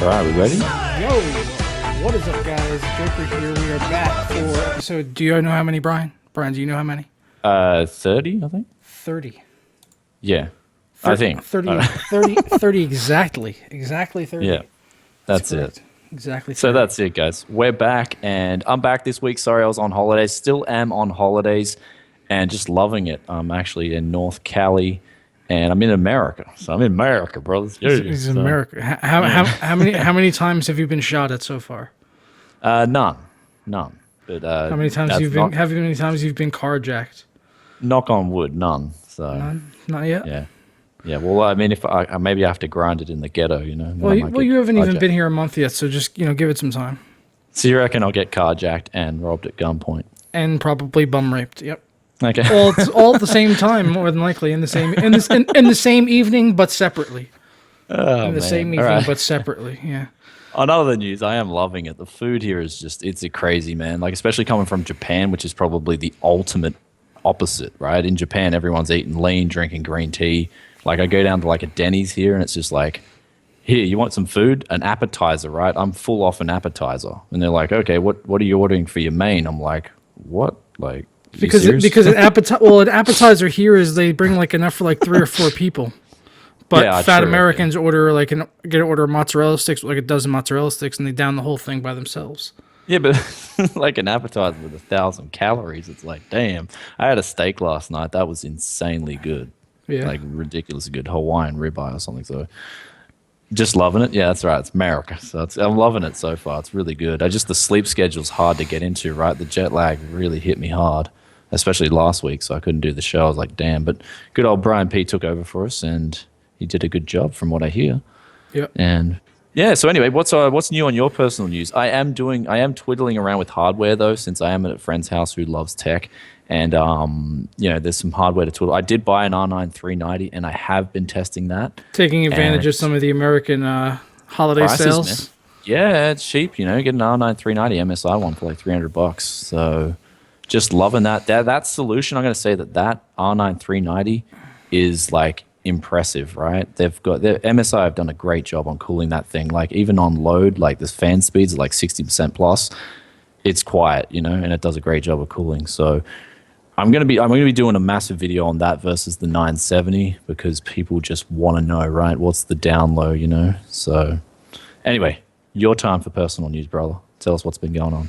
All right, we ready? Yo, what is up, guys? Joker here. We are back for episode. Do you know how many, Brian? Brian, do you know how many? 30, I think. 30. Yeah, I think. 30, 30, 30 exactly. Exactly 30. Yeah, that's correct. it. Exactly 30. So that's it, guys. We're back, and I'm back this week. Sorry, I was on holidays. Still am on holidays, and just loving it. I'm actually in North Cali, and I'm in America. So I'm in America, brothers. He's in America. How many times have you been shot at so far? None. But How many times how many times you've been carjacked? knock on wood, none. So None? Not yet? yeah. Yeah, well, I mean, if I maybe I have to grind it in the ghetto, you know. Well, you haven't even been here a month yet, so just, give it some time. So you reckon I'll get carjacked and robbed at gunpoint? And probably bum raped. Yep. Okay. Well, it's all at the same time, more than likely, in the same evening, but separately. Oh, Same evening, right. but separately. Yeah. On other news, I am loving it. The food here is it's a crazy, man. Like, especially coming from Japan, which is probably the ultimate opposite, right? In Japan, everyone's eating lean, drinking green tea. Like, I go down to like a Denny's here, and it's just like, here, you want some food? An appetizer, right? I'm full off an appetizer. And they're like, okay, what are you ordering for your main? I'm like, what? Like, Because an appetizer here is they bring like enough for like 3 or 4 people. But Yeah, fat true, Americans order like get an order of mozzarella sticks, like a dozen mozzarella sticks, and they down the whole thing by themselves. Yeah, but like an appetizer with 1,000 calories, it's like, damn. I had a steak last night. That was insanely good. Yeah. Like ridiculously good Hawaiian ribeye or something. So just loving it. Yeah, that's right. It's America. So I'm loving it so far. It's really good. The sleep schedule's hard to get into, right? The jet lag really hit me hard, especially last week. So I couldn't do the show. I was like, damn. But good old Brian P took over for us, and he did a good job from what I hear. Yep. And yeah, so anyway, what's new on your personal news? I am twiddling around with hardware though, since I am at a friend's house who loves tech. And there's some hardware to twiddle. I did buy an R9 390, and I have been testing that. Taking advantage of some of the American holiday Prices, sales. man. Yeah, it's cheap. Get an R9 390 MSI one for like $300. So just loving that. That solution. I'm going to say that R9 390 is like impressive, right? Their MSI have done a great job on cooling that thing. Like even on load, like the fan speeds are like 60% plus. It's quiet, and it does a great job of cooling. So I'm gonna be doing a massive video on that versus the 970 because people just want to know, right? What's the down low, So anyway, your time for personal news, brother. Tell us what's been going on.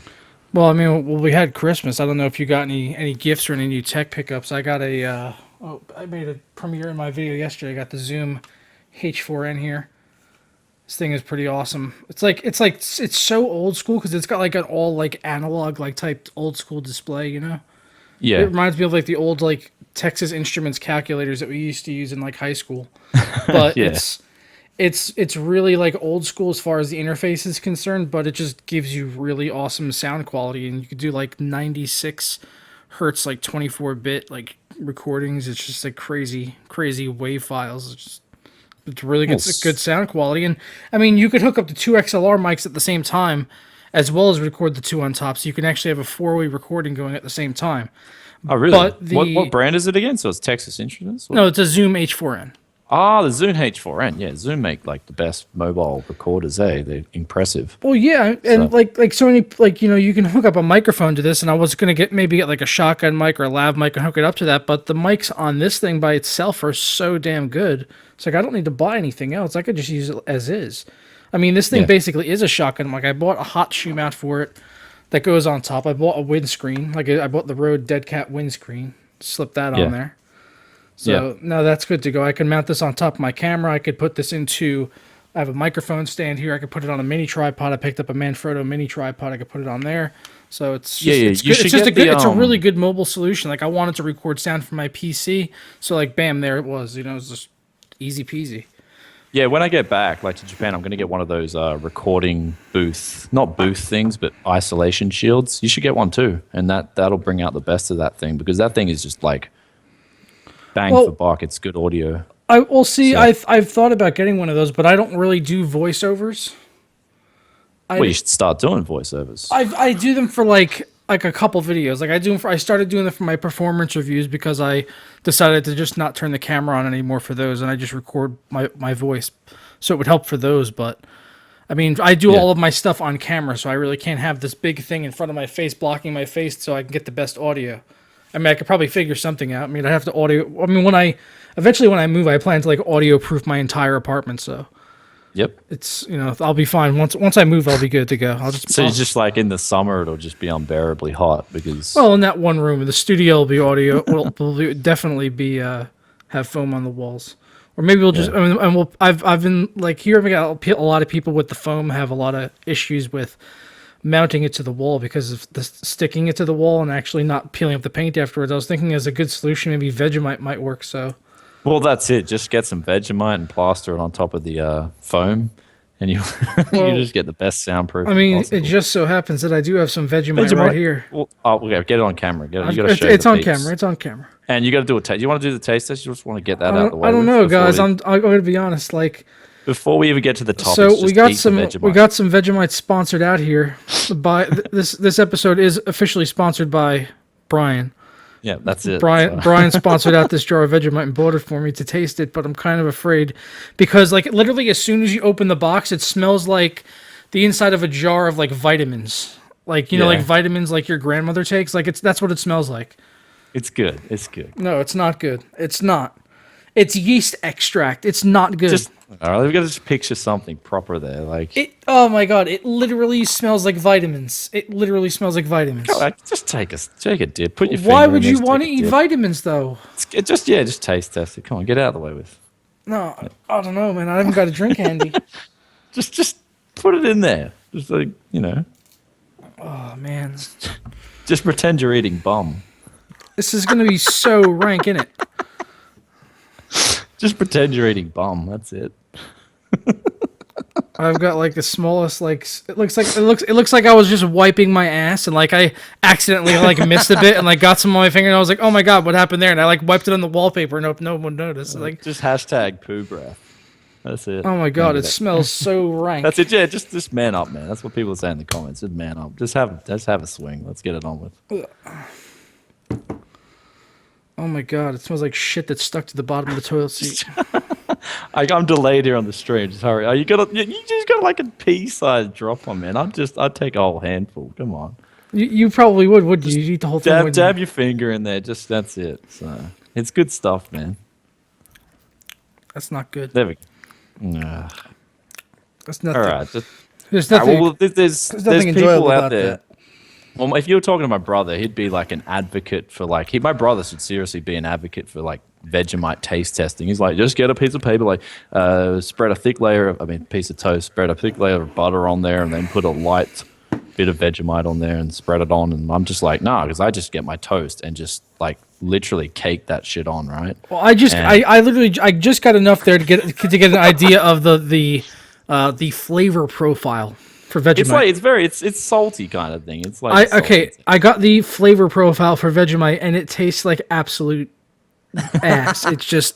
Well, I mean, we had Christmas. I don't know if you got any gifts or any new tech pickups. I got I made a premiere in my video yesterday. I got the Zoom H4n here. This thing is pretty awesome. It's so old school because it's got like an all like analog like type old school display, Yeah. It reminds me of like the old like Texas Instruments calculators that we used to use in like high school. But Yeah. it's really like old school as far as the interface is concerned, but it just gives you really awesome sound quality, and you could do like 96 hertz like 24-bit like recordings. It's just like crazy wave files. It's really good sound quality. And I mean, you could hook up the 2 XLR mics at the same time as well as record the 2 on top, so you can actually have a 4-way recording going at the same time. Oh, really? But What brand is it again? So it's Texas Instruments? No, it's a Zoom H4n. Ah, the Zoom H4n. Yeah, Zoom make like the best mobile recorders, eh? They're impressive. Well, yeah, and so many you can hook up a microphone to this, and I was gonna get like a shotgun mic or a lav mic and hook it up to that, but the mics on this thing by itself are so damn good. It's like I don't need to buy anything else. I could just use it as is. I mean, this thing basically is a shotgun mic. I bought a hot shoe mount for it that goes on top. I bought a windscreen. Like I bought the Rode Dead Cat windscreen. Slip that on there. So now that's good to go. I can mount this on top of my camera. I could put this into. I have a microphone stand here. I could put it on a mini tripod. I picked up a Manfrotto mini tripod. I could put it on there. So it's just, it's good. It's just it's a really good mobile solution. Like I wanted to record sound from my PC, so like bam, there it was. It's just easy peasy. Yeah, when I get back, like to Japan, I'm going to get one of those recording not booth things, but isolation shields. You should get one too, and that'll bring out the best of that thing because that thing is just like bang for buck. It's good audio. I've thought about getting one of those, but I don't really do voiceovers. You should start doing voiceovers. I do them for like a couple videos. Like I started doing them for my performance reviews because I decided to just not turn the camera on anymore for those, and I just record my voice, so it would help for those. But I mean, I do Yeah. all of my stuff on camera, so I really can't have this big thing in front of my face blocking my face so I can get the best audio. I mean, I could probably figure something out. I mean, I have to audio. I mean, eventually when I move, I plan to like audio proof my entire apartment. So Yep. it's I'll be fine. Once I move, I'll be good to go. So it's just like in the summer, it'll just be unbearably hot because well, in that one room, the studio will be audio. Definitely be have foam on the walls, or maybe we'll just. Yeah. I mean, and we'll. I've been like here. I've got a lot of people with the foam have a lot of issues with mounting it to the wall because of the sticking it to the wall and actually not peeling up the paint afterwards. I was thinking as a good solution, maybe Vegemite might work. So well, that's it. Just get some Vegemite and plaster it on top of the foam, and you Well, you just get the best soundproof. I mean, possible. it just so happens that I do have some Vegemite right here. Well, okay, get it on camera. You got to It's, show it's the on peaks. camera. It's on camera. And you got to do a taste. You want to do the taste test? You just want to get that out of the way. I don't with know, before guys. we- I'm going to be honest. Like, before we even get to the topics. so just we got eat the some Vegemite. Vegemite sponsored out here. By this episode is officially sponsored by Brian. Yeah, that's it. Brian sponsored out this jar of Vegemite and bought it for me to taste it, but I'm kind of afraid because like literally as soon as you open the box, it smells like the inside of a jar of like vitamins. Like like Yeah. vitamins like your grandmother takes. Like that's what it smells like. It's good. It's good. No, it's not good. It's not. It's yeast extract. It's not good. Just all right. We got to just picture something proper there. Like, Oh my god! It literally smells like vitamins. It literally smells like vitamins. just take a dip. Put your. Why finger would in you this, want to take a eat dip. vitamins though? Just taste test it. Come on, get out of the way with. No, I don't know, man. I haven't got a drink handy. Just put it in there. Just like Oh man, just pretend you're eating bum. this is gonna be so rank, innit? Just pretend you're eating bum. That's it. I've got like the smallest like it looks like I was just wiping my ass and like I accidentally like missed a bit and like got some on my finger and I was like, oh my god, what happened there? And I like wiped it on the wallpaper and no one noticed. Like, Just hashtag poo breath. That's it. oh my god, Maybe it that- smells so rank. That's it. Yeah, just man up, man. That's what people say in the comments. Just man up. Just have a swing. Let's get it on with. Oh my god, it smells like shit that's stuck to the bottom of the toilet seat. I'm delayed here on the stream. Just hurry. You just got like a pea-sized drop on, man. I'd take a whole handful. Come on. You probably would, wouldn't you? You'd eat the whole thing. wouldn't you? Dab your finger in there. Just that's it. So it's good stuff, man. That's not good. There we go. Ugh. That's nothing. All right. Just, There's all right, nothing. well, there's nothing people enjoyable out about there. that. Well, if you were talking to my brother, he'd be like an advocate for like my brother should seriously be an advocate for like Vegemite taste testing. He's like, just get a piece of paper, like spread a thick layer of, piece of toast, spread a thick layer of butter on there, and then put a light bit of Vegemite on there and spread it on. And I'm just like, nah, because I just get my toast and just like literally cake that shit on, right? Well, I just got enough there to get an idea of the flavor profile for Vegemite. It's like it's salty kind of thing. It's like I got the flavor profile for Vegemite and it tastes like absolute ass. It's just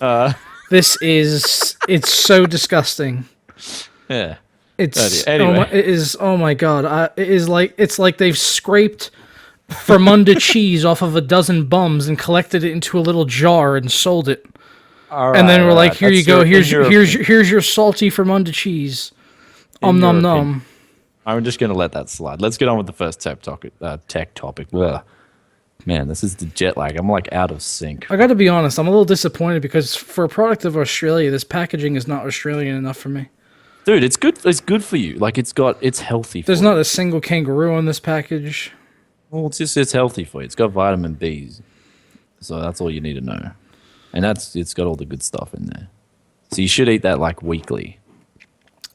it's so disgusting. Yeah. Anyway. Oh my god. It's like they've scraped Fermunda cheese off of a dozen bums and collected it into a little jar and sold it. And then we're like, here you go. Here's your salty Fermunda cheese. Nom nom. I'm just going to let that slide. Let's get on with the first tech topic. Ugh. Man, this is the jet lag. I'm like out of sync. I got to be honest. I'm a little disappointed because for a product of Australia, this packaging is not Australian enough for me. Dude, it's good. It's good for you. Like it's healthy. There's for not you. a single kangaroo on this package. Well, it's healthy for you. It's got vitamin B's, so that's all you need to know. And it's got all the good stuff in there. So you should eat that like weekly.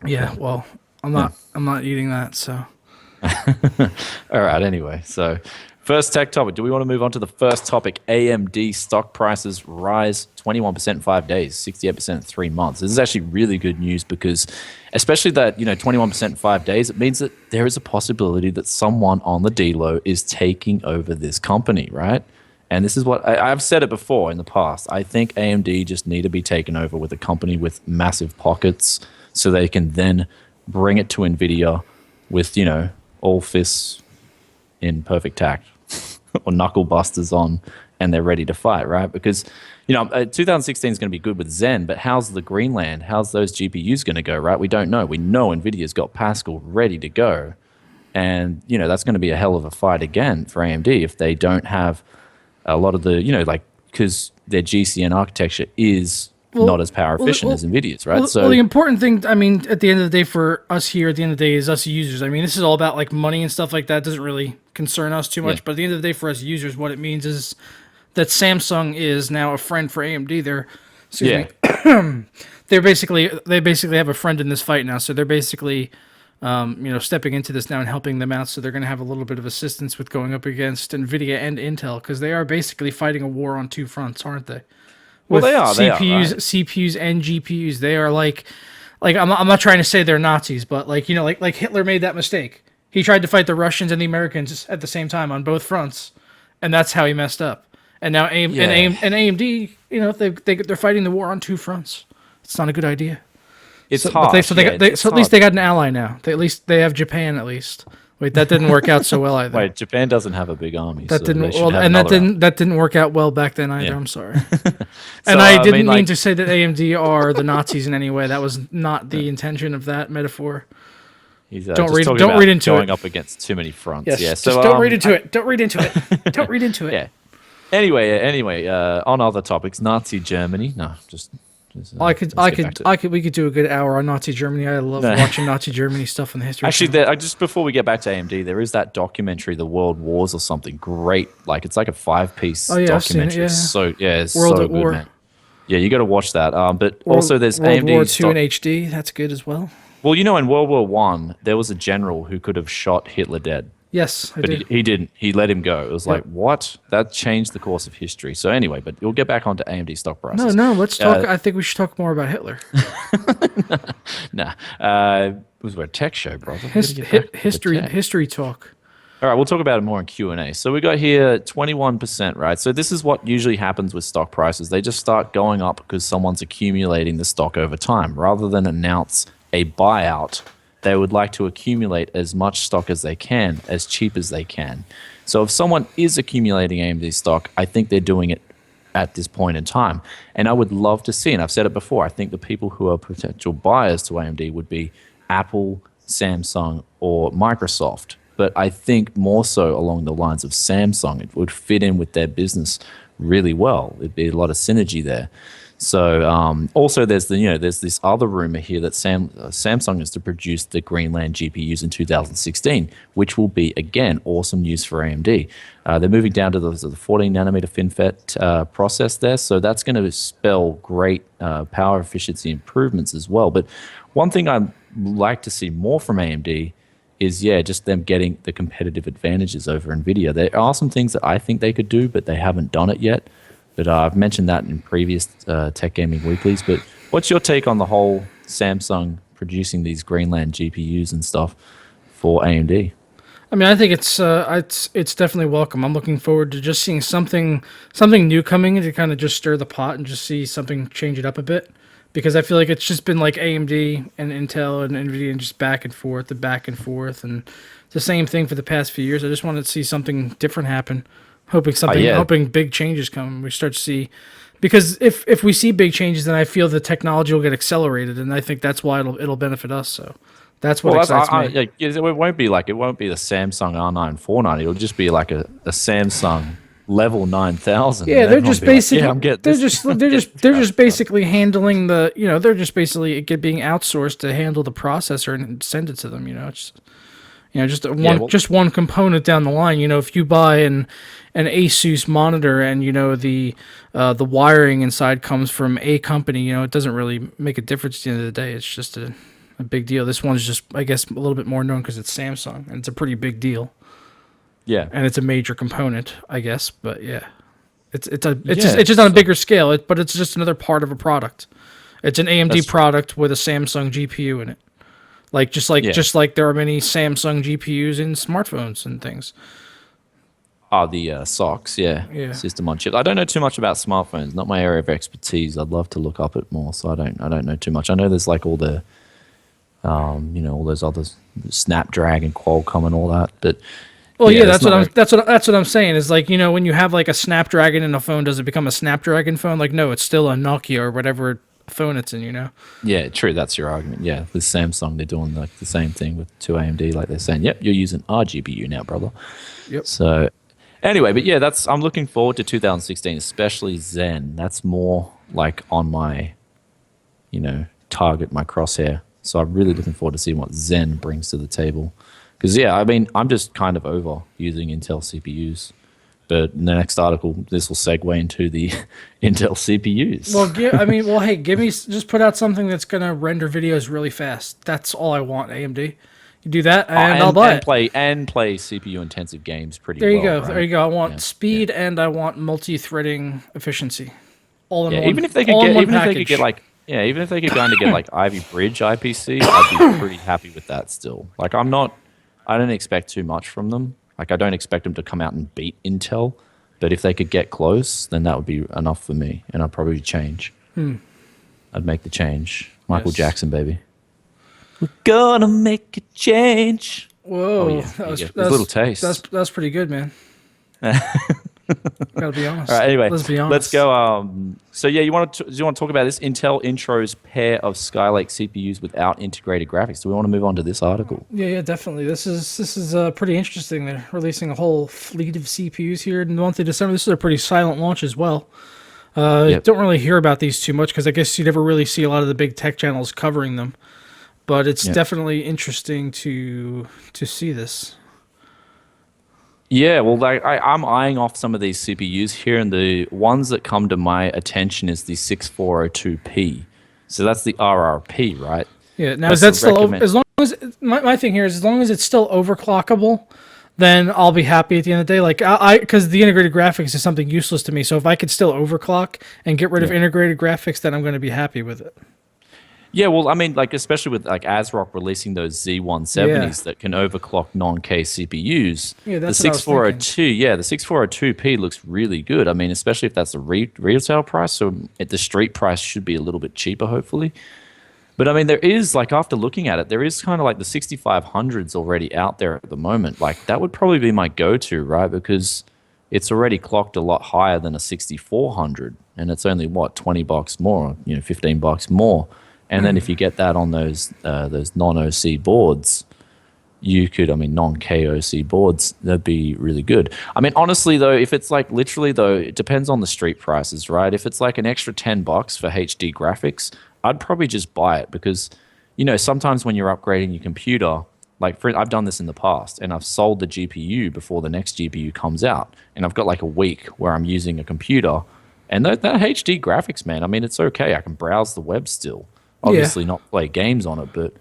Yeah, well, I'm not eating that, so. All right, anyway. So first tech topic. Do we want to move on to the first topic? AMD stock prices rise 21% in 5 days, 68% in 3 months. This is actually really good news because especially that, 21% in 5 days, it means that there is a possibility that someone on the D-Lo is taking over this company, right? And this is what I've said it before in the past. I think AMD just need to be taken over with a company with massive pockets so they can then bring it to Nvidia with, all fists in perfect tact or knuckle busters on and they're ready to fight, right? Because 2016 is going to be good with Zen, but how's the Greenland? How's those GPUs going to go, right? We don't know. We know Nvidia's got Pascal ready to go, and that's going to be a hell of a fight again for AMD if they don't have a lot of the because their GCN architecture is not as power efficient as Nvidia's, right? Well, the important thing, I mean, at the end of the day, for us here, at the end of the day, is us users. I mean, this is all about like money and stuff like that. It doesn't really concern us too much. Yeah. But at the end of the day, for us users, what it means is that Samsung is now a friend for AMD. They basically have a friend in this fight now. So they're basically stepping into this now and helping them out. So they're going to have a little bit of assistance with going up against Nvidia and Intel, because they are basically fighting a war on two fronts, aren't they? Well, they are. CPUs, Right? CPUs and GPUs. They are like I'm not trying to say they're Nazis, but like Hitler made that mistake. He tried to fight the Russians and the Americans at the same time on both fronts, and that's how he messed up. And now AMD, they're fighting the war on two fronts. It's not a good idea. It's so, hard. So at least they got an ally now. At least they have Japan. At least. Wait, that didn't work out so well either. Wait, Japan doesn't have a big army. That so didn't. Well, and that didn't work out well back then either. Yeah. I'm sorry. And I didn't mean to say that AMD are the Nazis in any way. That was not the intention of that metaphor. He's, don't read into going it. up against too many fronts. Yes, yeah. So don't read into it. Don't read into it. Don't read into it. Yeah. Anyway, on other topics, Nazi Germany. No, just we could do a good hour on Nazi Germany. I love watching Nazi Germany stuff on the History Actually, Channel. just before we get back to AMD, there is that documentary, The World Wars or something. Great, it's like a 5-piece documentary. I've seen it, yeah. It's World so at good, War. man. Yeah, you got to watch that. But also there's World AMD War II in HD. That's good as well. Well, in World War One, there was a general who could have shot Hitler dead. Yes, but he didn't. He let him go. It was like, what? That changed the course of history. So anyway, but we'll get back onto AMD stock prices. No, let's talk. I think we should talk more about Hitler. Nah, it was a tech show, brother. History talk. All right, we'll talk about it more in Q&A. So we got here 21%, right? So this is what usually happens with stock prices. They just start going up because someone's accumulating the stock over time. Rather than announce a buyout, they would like to accumulate as much stock as they can, as cheap as they can. So if someone is accumulating AMD stock, I think they're doing it at this point in time. And I would love to see, and I've said it before, I think the people who are potential buyers to AMD would be Apple, Samsung, or Microsoft. But I think more so along the lines of Samsung. It would fit in with their business really well. It'd be a lot of synergy there. So also there's this other rumor here that Samsung is to produce the Greenland GPUs in 2016, which will be again awesome news for AMD. They're moving down to the 14 nanometer FinFET process there, so that's going to spell great power efficiency improvements as well. But one thing I'd like to see more from AMD is just them getting the competitive advantages over Nvidia. There are some things that I think they could do, but they haven't done it yet. But I've mentioned that in previous Tech Gaming Weeklies. But what's your take on the whole Samsung producing these Greenland GPUs and stuff for AMD? I mean, I think it's definitely welcome. I'm looking forward to just seeing something new coming in to kind of just stir the pot and just see something change it up a bit. Because I feel like it's just been like AMD and Intel and Nvidia and just back and forth, and the same thing for the past few years. I just wanted to see something different happen. Hoping big changes come. We start to see, because if we see big changes, then I feel the technology will get accelerated, and I think that's why it'll benefit us. So that's what excites me. It won't be the Samsung R9 490. It'll just be like a Samsung level 9000. Yeah, they're just basically they're just basically handling the they're just basically being outsourced to handle the processor and send it to them. It's just one component down the line. If you buy an Asus monitor and the wiring inside comes from a company, it doesn't really make a difference at the end of the day. It's just a big deal. This one's just, I guess, a little bit more known because it's Samsung, and it's a pretty big deal. Yeah, and it's a major component, I guess. But yeah, it's just on a bigger scale. But it's just another part of a product. It's an AMD product with a Samsung GPU in it. Just like there are many Samsung GPUs in smartphones and things. The SOCs, yeah, system on chip. I don't know too much about smartphones. Not my area of expertise. I'd love to look up it more. So I don't know too much. I know there's like all the, all those others, Snapdragon, Qualcomm, and all that. But Well, Yeah, yeah, it's not very. that's what I'm saying. Is like, when you have like a Snapdragon in a phone, does it become a Snapdragon phone? Like, no, it's still a Nokia or whatever phone it's in. Yeah, true. That's your argument. Yeah, with Samsung, they're doing like the same thing with two AMD. Like they're saying, "Yep, you're using our GPU now, brother." Yep. So anyway, but yeah, that's I'm looking forward to 2016, especially Zen. That's more like on my, target, my crosshair. So I'm really looking forward to seeing what Zen brings to the table. Because yeah, I mean, I'm just kind of over using Intel CPUs. But in the next article, this will segue into the Intel CPUs. Well, hey, just put out something that's gonna render videos really fast. That's all I want, AMD. You do that, and I'll buy it. Play CPU intensive games pretty There you well. go. Right? There you go. I Yeah, want yeah. speed and I want multi-threading efficiency, all in Yeah, one. even if they could All in get, one even if they could package. get like, yeah, even if they could kind of get like Ivy Bridge IPC, I'd be pretty happy with that still. Like, I don't expect too much from them. Like, I don't expect them to come out and beat Intel, but if they could get close, then that would be enough for me, and I'd probably change. I'd make the change. Michael Yes. Jackson, baby. We're gonna make a change. Oh Whoa, yeah, there you go. There's a little taste. that's pretty good, man. Gotta be honest. All right. Anyway, Let's be honest. let's go. So yeah, do you want to talk about this Intel Intro's pair of Skylake CPUs without integrated graphics? Do we want to move on to this article? Yeah, definitely. This is pretty interesting. They're releasing a whole fleet of CPUs here in the month of December. This is a pretty silent launch as well. Yep. Don't really hear about these too much because I guess you never really see a lot of the big tech channels covering them. But it's Yep. definitely interesting to see this. Yeah, well, like, I'm eyeing off some of these CPUs here, and the ones that come to my attention is the 6402P. So that's the RRP, right? Yeah. Now, That's is that the still recommend- as long as my thing here is as long as it's still overclockable, then I'll be happy at the end of the day. Like because the integrated graphics is something useless to me. So if I could still overclock and get rid of integrated graphics, then I'm going to be happy with it. Yeah, well, I mean, like especially with like ASRock releasing those Z170s that can overclock non-K CPUs. Yeah, that's the what I was 6402, yeah, the 6402P looks really good. I mean, especially if that's the retail price, so the street price should be a little bit cheaper, hopefully. But I mean, there is like after looking at it, there is kind of like the 6500s already out there at the moment. Like that would probably be my go-to, right? Because it's already clocked a lot higher than a 6400, and it's only what $20 more, $15 more. And then if you get that on those non-OC boards, you could, I mean, non-KOC boards, that'd be really good. I mean, honestly, though, if it's like literally, though, it depends on the street prices, right? If it's like an extra $10 for HD graphics, I'd probably just buy it because, sometimes when you're upgrading your computer, like I've done this in the past and I've sold the GPU before the next GPU comes out. And I've got like a week where I'm using a computer and that HD graphics, man, I mean, it's okay. I can browse the web still. Obviously not play games on it, but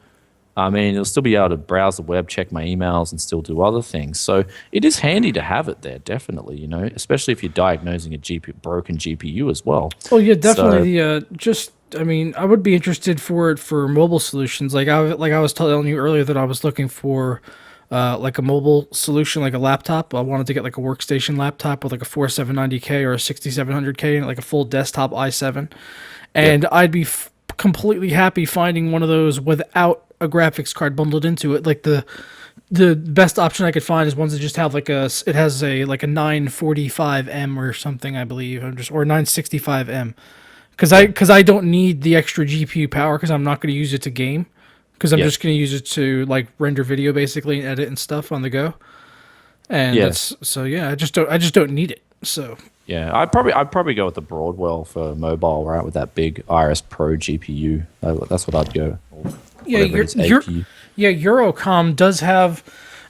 I mean, it'll still be able to browse the web, check my emails, and still do other things. So it is handy to have it there, definitely, especially if you're diagnosing a broken GPU as well. Oh yeah, definitely. I would be interested for it for mobile solutions. Like I was telling you earlier that I was looking for like a mobile solution, like a laptop. I wanted to get like a workstation laptop with like a 4790K or a 6700K and like a full desktop i7. And I'd be completely happy finding one of those without a graphics card bundled into it. Like the best option I could find is ones that just have like a 945M or something, I believe, or 965M. Because I don't need the extra GPU power because I'm not going to use it to game. Because I'm just going to use it to like render video basically and edit and stuff on the go. And I just don't need it. So yeah, I'd probably go with the Broadwell for mobile, right? With that big Iris Pro GPU, that's what I'd go. Yeah, Eurocom does have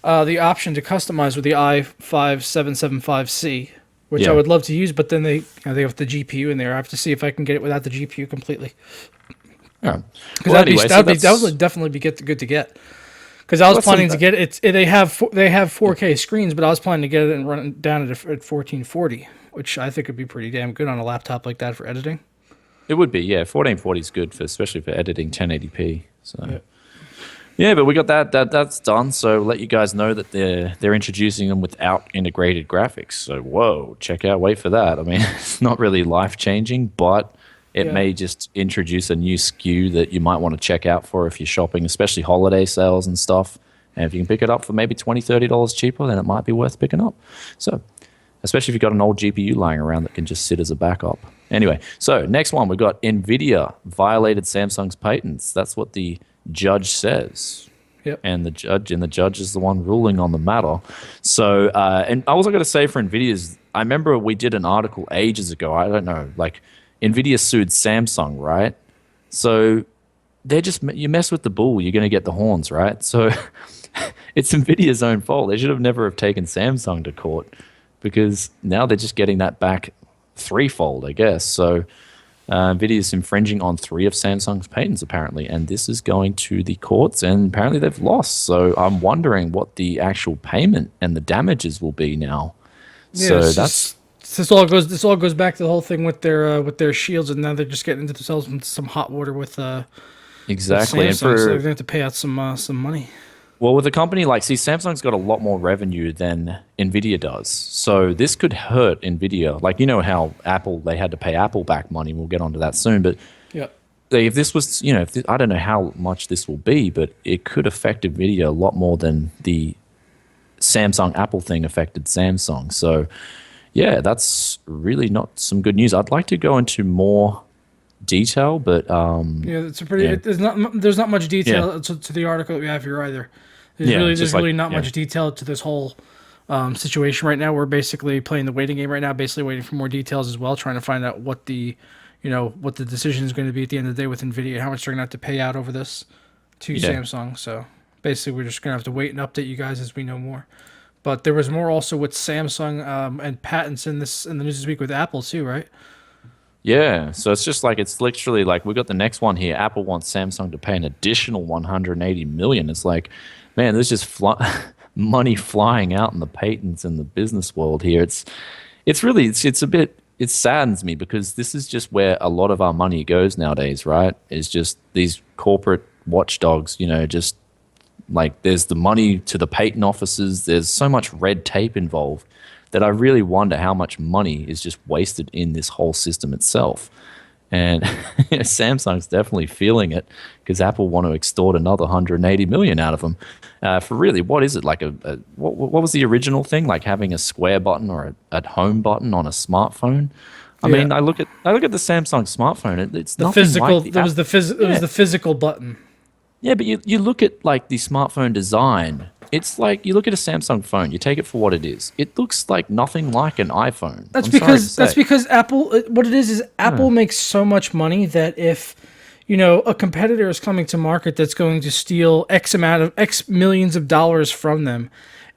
the option to customize with the i5775C, which I would love to use, but then they have the GPU in there. I have to see if I can get it without the GPU completely. Yeah, Because that would definitely be good to get. Because I was planning to get it. They have 4K screens, but I was planning to get it and run it down at 1440, which I think would be pretty damn good on a laptop like that for editing. It would be, yeah. 1440 is good especially for editing 1080p. So yeah, but we got that's done. So let you guys know that they're introducing them without integrated graphics. So whoa, wait for that. I mean, it's not really life changing, but it may just introduce a new SKU that you might want to check out for if you're shopping, especially holiday sales and stuff. And if you can pick it up for maybe $20, $30 cheaper, then it might be worth picking up. So, especially if you've got an old GPU lying around that can just sit as a backup. Anyway, so next one, we've got Nvidia violated Samsung's patents. That's what the judge says. Yep. And the judge is the one ruling on the matter. So, and I was going to say for Nvidia's, I remember we did an article ages ago. I don't know, like Nvidia sued Samsung, right? So they're just, you mess with the bull, you're going to get the horns, right? So it's Nvidia's own fault. They should have never have taken Samsung to court, because now they're just getting that back threefold, I guess. So Nvidia is infringing on 3 of Samsung's patents, apparently, and this is going to the courts, and apparently they've lost. So I'm wondering what the actual payment and the damages will be now. Yeah, So this all goes back to the whole thing with their shields, and now they're just getting into themselves into some hot water with exactly. Samsung, And so they're gonna have to pay out some money. well, with a company like, see, Samsung's got a lot more revenue than Nvidia does. So this could hurt Nvidia. Like, you know how Apple, they had to pay Apple back money. We'll get onto that soon. But Yeah. if this was, you know, I don't know how much this will be, but it could affect Nvidia a lot more than the Samsung Apple thing affected Samsung. So, yeah, that's really not some good news. I'd like to go into more detail, but Yeah, it's a pretty. Yeah. There's not much detail to the article that we have here either. There's really not much detail to this whole situation right now. We're basically playing the waiting game right now, basically waiting for more details as well, trying to find out what the decision is going to be at the end of the day with Nvidia, how much they're going to have to pay out over this to Samsung. So basically, we're just going to have to wait and update you guys as we know more. But there was more also with Samsung and patents in the news this week with Apple too, right? Yeah, so it's just like, it's literally like, we got the next one here. Apple wants Samsung to pay an additional 180 million. It's like, man, there's just money flying out in the patents and the business world here. It's really a bit, it saddens me, because this is just where a lot of our money goes nowadays, right? It's just these corporate watchdogs, you know, just like, there's the money to the patent offices. There's so much red tape involved that I really wonder how much money is just wasted in this whole system itself. And Samsung's definitely feeling it, because Apple want to extort another 180 million out of them for really, what is it, like what was the original thing, like having a square button or a home button on a smartphone? I mean, I look at the Samsung smartphone. It's The nothing physical. like It was the physical button. Yeah, but you look at like the smartphone design. It's like, you look at a Samsung phone, you take it for what it is. It looks like nothing like an iPhone. That's because Apple. What it is Apple makes so much money that if a competitor is coming to market that's going to steal X amount of X millions of dollars from them,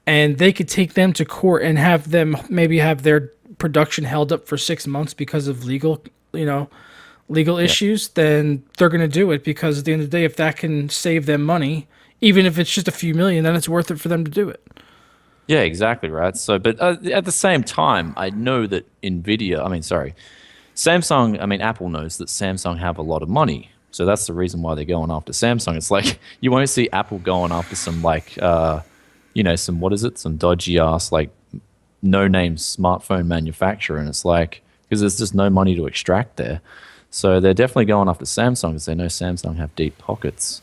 and they could take them to court and have them maybe have their production held up for 6 months because of legal issues, then they're going to do it, because at the end of the day, if that can save them money, even if it's just a few million, then it's worth it for them to do it. Yeah, exactly right. So, but at the same time, I know that Samsung, Apple knows that Samsung have a lot of money. So that's the reason why they're going after Samsung. It's like, you won't see Apple going after some some dodgy ass, like, no-name smartphone manufacturer. And it's like, because there's just no money to extract there. So they're definitely going after Samsung, because they know Samsung have deep pockets.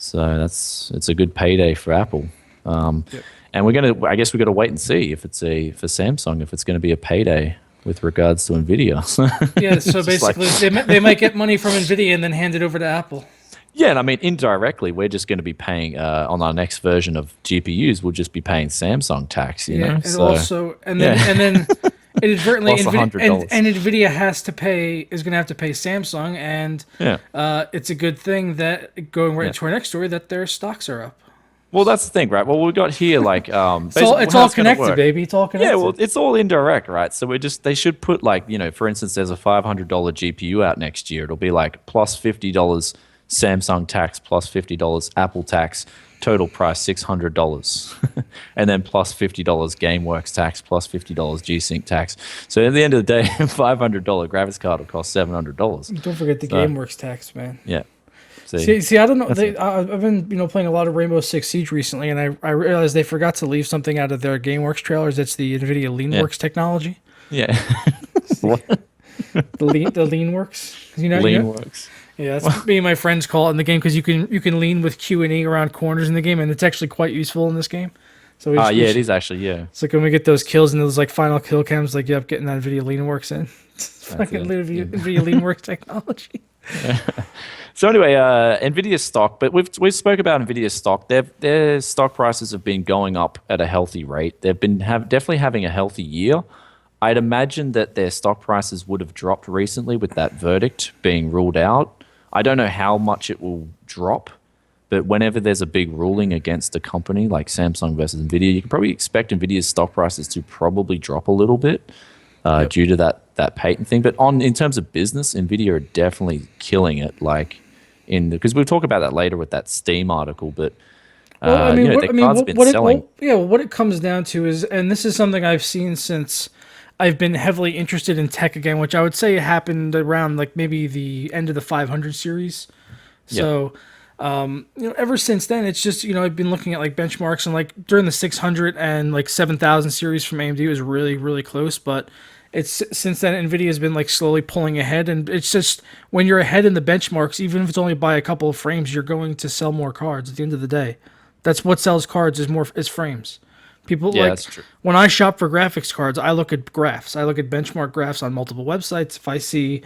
So it's a good payday for Apple. And I guess we're gonna wait and see if it's for Samsung, if it's going to be a payday with regards to Nvidia. Yeah, so basically they might get money from Nvidia and then hand it over to Apple. Yeah, and I mean, indirectly, we're just going to be paying on our next version of GPUs. We'll just be paying Samsung tax, you know. And also, and then inadvertently, Plus $100. and Nvidia is going to have to pay Samsung, and it's a good thing that, going right to our next story, that their stocks are up. Well, that's the thing, right? Well, we've got here like it's all connected, baby. It's all connected. Yeah, well, it's all indirect, right? So they should put, like, for instance, there's a $500 GPU out next year. It'll be like plus $50 Samsung tax, plus $50 Apple tax, total price $600, and then plus $50 GameWorks tax, plus $50 G-Sync tax. So at the end of the day, $500 graphics card will cost $700. Don't forget the GameWorks tax, man. Yeah. See, I don't know. I've been playing a lot of Rainbow Six Siege recently, and I realized they forgot to leave something out of their GameWorks trailers. It's the NVIDIA LeanWorks technology. Yeah. What? The LeanWorks. LeanWorks. Yeah, that's me and my friends call it in the game because you can lean with Q and E around corners in the game, and it's actually quite useful in this game. So Yeah, it is actually. Yeah, it's like when we get those kills and those like final kill cams, like yep, getting that Nvidia lean works in. It's that's fucking it. Nvidia lean works technology. So anyway, Nvidia stock, but we've spoke about Nvidia stock. Their stock prices have been going up at a healthy rate. They've been definitely having a healthy year. I'd imagine that their stock prices would have dropped recently with that verdict being ruled out. I don't know how much it will drop, but whenever there's a big ruling against a company like Samsung versus Nvidia, you can probably expect Nvidia's stock prices to probably drop a little bit due to that patent thing. But in terms of business, Nvidia are definitely killing it. Like because we'll talk about that later with that Steam article. But Well, their cards been selling. what it comes down to is, and this is something I've seen since I've been heavily interested in tech again, which I would say happened around like maybe the end of the 500 series. Yeah. So, ever since then, it's just I've been looking at like benchmarks and like during the 600 and like 7,000 series from AMD was really really close, but it's since then Nvidia has been like slowly pulling ahead, and it's just when you're ahead in the benchmarks, even if it's only by a couple of frames, you're going to sell more cards at the end of the day. That's what sells cards is frames. People Yeah, like that's true. when I shop for graphics cards, I look at graphs. I look at benchmark graphs on multiple websites. If I see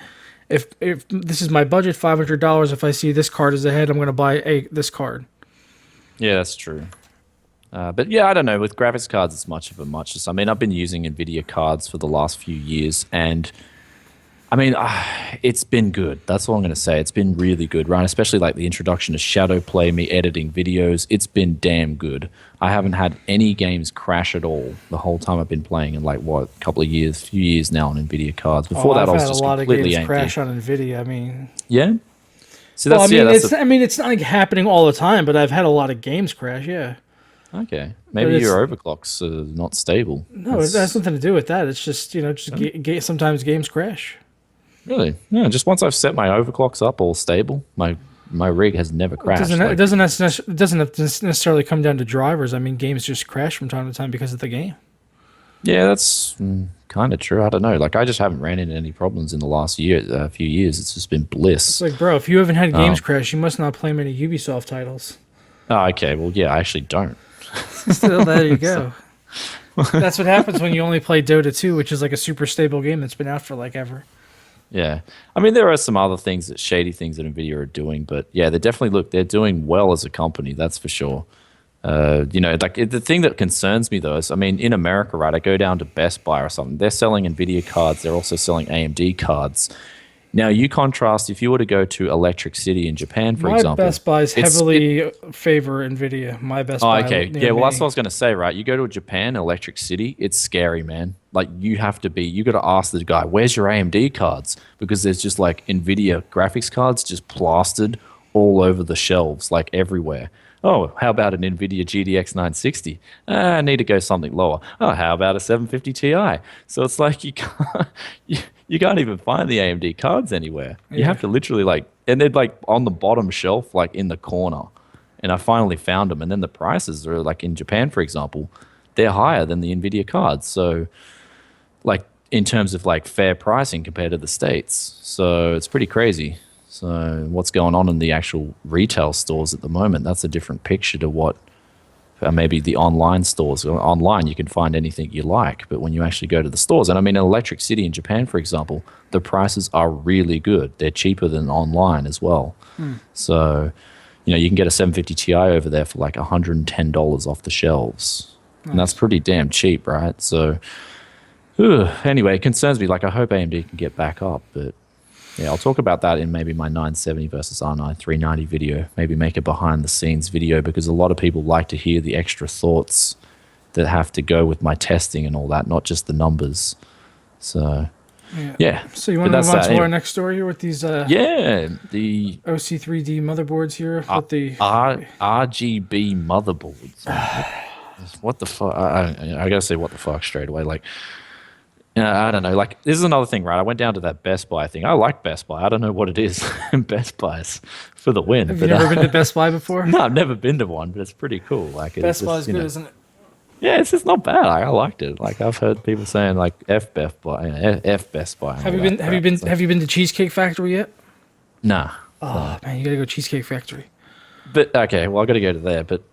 if this is my budget, $500, if I see this card is ahead, I'm going to buy this card. Yeah, that's true. But yeah, I don't know. With graphics cards, it's much of a muchness. I mean, I've been using NVIDIA cards for the last few years, and I mean, it's been good. That's all I'm going to say. It's been really good, right? Especially like the introduction to Shadow Play, me editing videos. It's been damn good. I haven't had any games crash at all the whole time I've been playing in like what, few years now on NVIDIA cards. Before that, I've I was had a just lot of completely games AMD. crash on Nvidia. I mean, Yeah. So well, that's I mean, it's not like happening all the time, but I've had a lot of games crash. Yeah. okay. But Maybe it's your overclocks are not stable. no, it has nothing to do with that. It's just sometimes games crash. Really? Yeah. Just once I've set my overclocks up all stable, my rig has never crashed. It doesn't have to necessarily come down to drivers. I mean, games just crash from time to time because of the game. Yeah, that's kind of true. I don't know. Like, I just haven't ran into any problems in the last few years. It's just been bliss. It's like, bro, if you haven't had games crash, you must not play many Ubisoft titles. Oh, okay. Well, yeah, I actually don't. Still, there you go. That's what happens when you only play Dota 2, which is like a super stable game that's been out for like ever. Yeah. I mean, there are some other shady things that NVIDIA are doing, but yeah, they're doing well as a company, that's for sure. Like the thing that concerns me though is, I mean, in America, right, I go down to Best Buy or something, they're selling NVIDIA cards, they're also selling AMD cards. Now, you contrast, if you were to go to Electric City in Japan, for example. My Best Buys heavily favor NVIDIA. My Best Buy. Okay. Yeah, well, that's what I was going to say, right? You go to Japan, Electric City, it's scary, man. Like, you got to ask the guy, where's your AMD cards? Because there's just like NVIDIA graphics cards just plastered all over the shelves, like everywhere. Oh, how about an NVIDIA GTX 960? I need to go something lower. Oh, how about a 750 Ti? So it's like you can't even find the AMD cards anywhere. Yeah. You have to literally and they're like on the bottom shelf, like in the corner. And I finally found them. And then the prices are like in Japan, for example, they're higher than the NVIDIA cards. So like in terms of like fair pricing compared to the States. So it's pretty crazy. So what's going on in the actual retail stores at the moment, that's a different picture to what maybe the online stores. Online, you can find anything you like. But when you actually go to the stores, and I mean, in Electric City in Japan, for example, the prices are really good. They're cheaper than online as well. So, you can get a 750 Ti over there for like $110 off the shelves. Nice. And that's pretty damn cheap, right? So, anyway, it concerns me. Like, I hope AMD can get back up, but yeah, I'll talk about that in maybe my 970 versus R9 390 video. Maybe make a behind the scenes video, because a lot of people like to hear the extra thoughts that have to go with my testing and all that, not just the numbers. So, yeah. So you want to move on to our next story here with these the OC3D motherboards here with the RGB motherboards. What the fuck? I gotta say what the fuck straight away. Like, I don't know. Like, this is another thing, right? I went down to that Best Buy thing. I like Best Buy. I don't know what it is. Best Buy's for the win. Have you never been to Best Buy before? No, I've never been to one, but it's pretty cool. Like, Best Buy's good, isn't it? Yeah, it's just not bad. I liked it. Like, I've heard people saying like F Best Buy, F Best Buy. Have you been to Cheesecake Factory yet? Nah. Oh man, you gotta go Cheesecake Factory. But okay, well, I got to go to there. But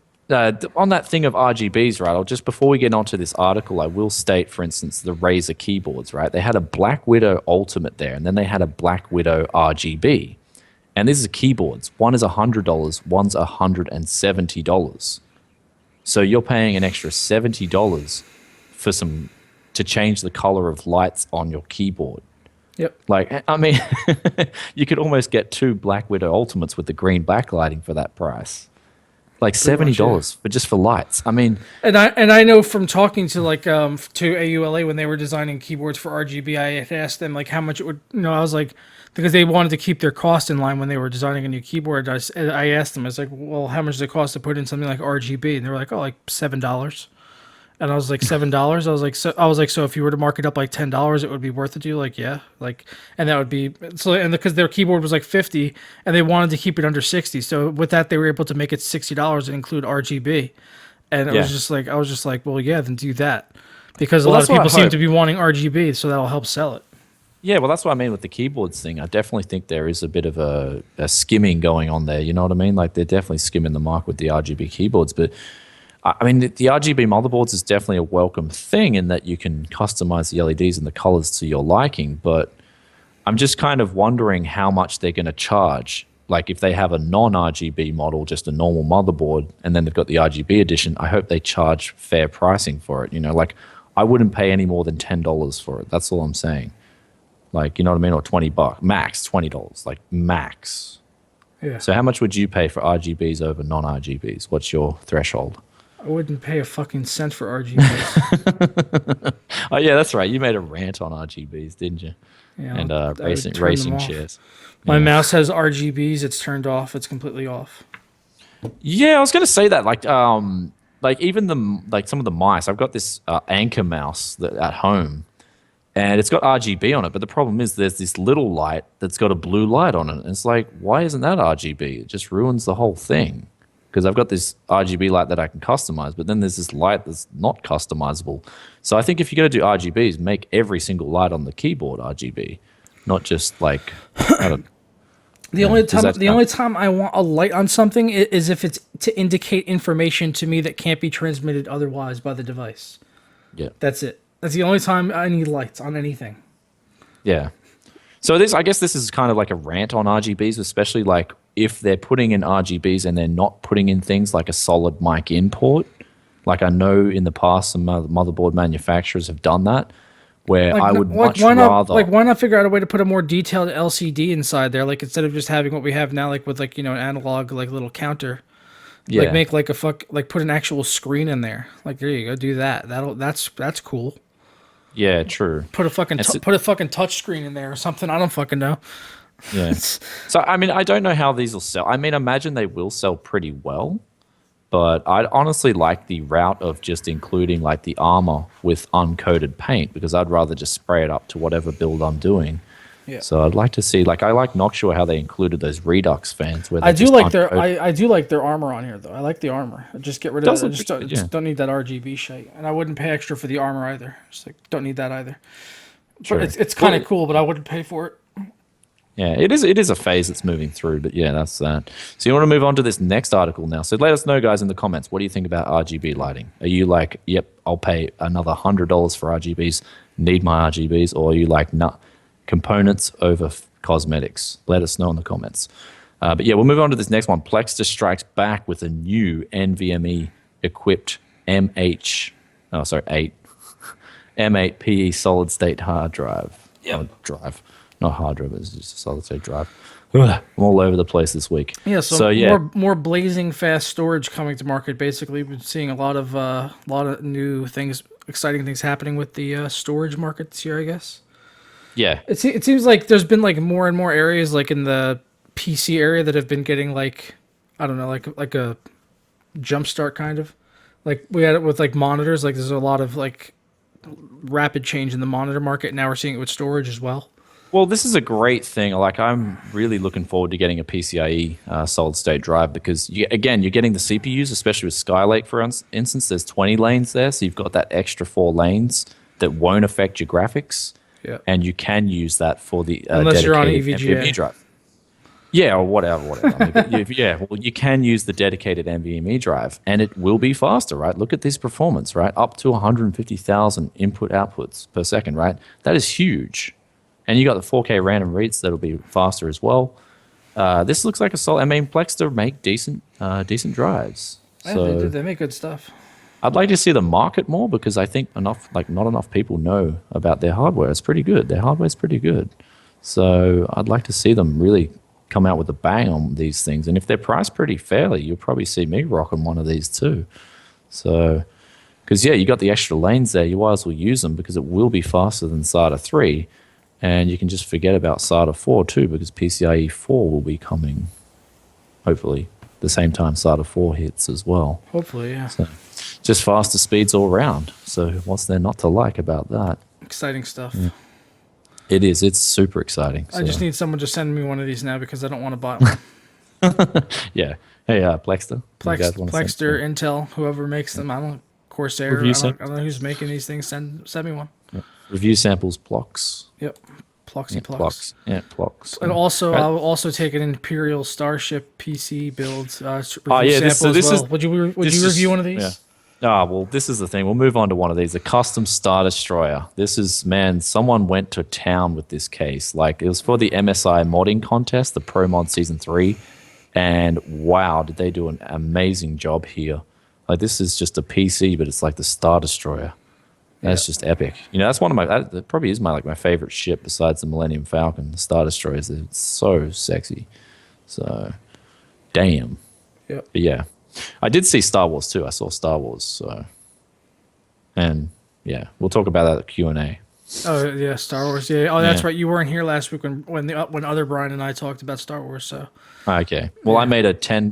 on that thing of RGBs, right? I'll just before we get onto this article, I will state, for instance, the Razer keyboards, right? They had a Black Widow Ultimate there, and then they had a Black Widow RGB. And these are keyboards. One is $100, one's $170. So you're paying an extra $70 for some to change the color of lights on your keyboard. Yep. Like, I mean, you could almost get two Black Widow Ultimates with the green backlighting for that price. Like $70 for just for lights. I mean, And I know from talking to to AULA when they were designing keyboards for RGB, I had asked them like how much it would. I was like, because they wanted to keep their cost in line when they were designing a new keyboard. I asked them, I was like, well, how much does it cost to put in something like RGB? And they were like, oh, like $7. And I was like $7. I was like, so if you were to mark it up like $10, it would be worth it to you. Like, yeah, like, and that would be so. And because their keyboard was like 50, and they wanted to keep it under 60, so with that they were able to make it $60 and include RGB. And it was just like, I was just like, well, yeah, then do that, because a lot of people seem to be wanting RGB, so that'll help sell it. yeah, well, that's what I mean with the keyboards thing. I definitely think there is a bit of a skimming going on there. You know what I mean? Like they're definitely skimming the mark with the RGB keyboards, but. I mean, the RGB motherboards is definitely a welcome thing in that you can customize the LEDs and the colors to your liking, but I'm just kind of wondering how much they're going to charge. Like if they have a non-RGB model, just a normal motherboard, and then they've got the RGB edition, I hope they charge fair pricing for it. Like I wouldn't pay any more than $10 for it. That's all I'm saying. Like, you know what I mean? Or $20, max $20, like max. Yeah. So how much would you pay for RGBs over non-RGBs? What's your threshold? I wouldn't pay a fucking cent for RGBs. Oh yeah, that's right. You made a rant on RGBs, didn't you? Yeah, And I would racing turn them off. chairs. My mouse has RGBs. It's turned off. It's completely off. Yeah, I was going to say that. Like even some of the mice. I've got this Anchor mouse at home, and it's got RGB on it. But the problem is, there's this little light that's got a blue light on it. And it's like, why isn't that RGB? It just ruins the whole thing. Because I've got this RGB light that I can customize, but then there's this light that's not customizable. So I think if you're going to do RGBs, make every single light on the keyboard RGB, not just like I don't. The only time I want a light on something is if it's to indicate information to me that can't be transmitted otherwise by the device. Yeah, That's it. That's the only time I need lights on anything. yeah. So I guess this is kind of like a rant on RGBs, especially like if they're putting in RGBs and they're not putting in things like a solid mic input. Like I know in the past some motherboard manufacturers have done that, where I would much rather. Why not figure out a way to put a more detailed LCD inside there? Like instead of just having what we have now, like with an analog like little counter. Yeah. Like make put an actual screen in there. Like there you go, do that. That's cool. Yeah, true. Put a fucking touch screen in there or something. I don't fucking know. Yeah. So I mean, I don't know how these will sell. I mean, imagine they will sell pretty well, but I'd honestly like the route of just including like the armor with uncoated paint, because I'd rather just spray it up to whatever build I'm doing. Yeah. So I'd like to see, like, I like Noxua how they included those Redux fans. Where I do like their armor on here though. I like the armor. Just get rid of it. Just don't need that RGB shit, and I wouldn't pay extra for the armor either. Just like don't need that either. Sure. But it's kind of cool, but I wouldn't pay for it. Yeah, it is a phase that's moving through, but yeah, that's that. So you want to move on to this next article now. So let us know, guys, in the comments. What do you think about RGB lighting? Are you like, yep, I'll pay another $100 for RGBs, need my RGBs, or are you like, nah, components over cosmetics? Let us know in the comments. But yeah, we'll move on to this next one. Plextor strikes back with a new NVMe equipped M8 PE solid state hard drive. Yeah, drive. Not hard drive, it's just a solid state drive. I'm all over the place this week. Yeah, so yeah. more blazing fast storage coming to market. Basically, we've been seeing a lot of new things, exciting things happening with the storage market this year, I guess. Yeah, it seems like there's been like more and more areas like in the PC area that have been getting like, I don't know, like a jump start kind of. Like we had it with like monitors. Like there's a lot of like rapid change in the monitor market. Now we're seeing it with storage as well. Well, this is a great thing. Like, I'm really looking forward to getting a PCIe solid-state drive because, you're getting the CPUs, especially with Skylake, for instance. There's 20 lanes there, so you've got that extra 4 lanes that won't affect your graphics. Yeah. And you can use that for the unless you're on dedicated EVGA NVMe drive. Yeah, or whatever. I mean, but yeah, well, you can use the dedicated NVMe drive, and it will be faster, right? Look at this performance, right? Up to 150,000 input outputs per second, right? That is huge. And you got the 4K random reads that'll be faster as well. This looks like a solid. I mean, Plexter make decent drives. Yeah, they do. So They make good stuff. I'd like to see them market more because I think not enough people know about their hardware. It's pretty good. Their hardware's pretty good. So I'd like to see them really come out with a bang on these things. And if they're priced pretty fairly, you'll probably see me rocking one of these too. So, because yeah, you got the extra lanes there. You might as well use them because it will be faster than SATA 3. And you can just forget about SATA 4 too because PCIe 4 will be coming, hopefully, the same time SATA 4 hits as well. Hopefully, yeah. So, just faster speeds all around. So what's there not to like about that? Exciting stuff. Yeah. It is. It's super exciting. I just need someone to send me one of these now because I don't want to buy one. Yeah. Hey, Plexter. Plexter, Intel, whoever makes them. I don't Corsair. I don't know who's making these things. Send me one. Yeah. Review samples, Plox. Yep. Ploxy yeah, Plox. Yeah, Plox. And also, I'll also take an Imperial Starship PC build. Would you review one of these? Yeah. Well, this is the thing. We'll move on to one of these. A custom Star Destroyer. This is, man, someone went to town with this case. Like, it was for the MSI modding contest, the Pro Mod Season 3. And wow, did they do an amazing job here. Like, this is just a PC, but it's like the Star Destroyer. That's just epic. You know, that's one of my, that probably is my favorite ship besides the Millennium Falcon, the Star Destroyers. It's so sexy. So, damn. Yep. But yeah. I did see Star Wars too. I saw Star Wars, so, and yeah, we'll talk about that at Q&A. Oh yeah, Star Wars. Yeah. Oh, that's right. You weren't here last week when other Brian and I talked about Star Wars. So. Okay. Well, yeah.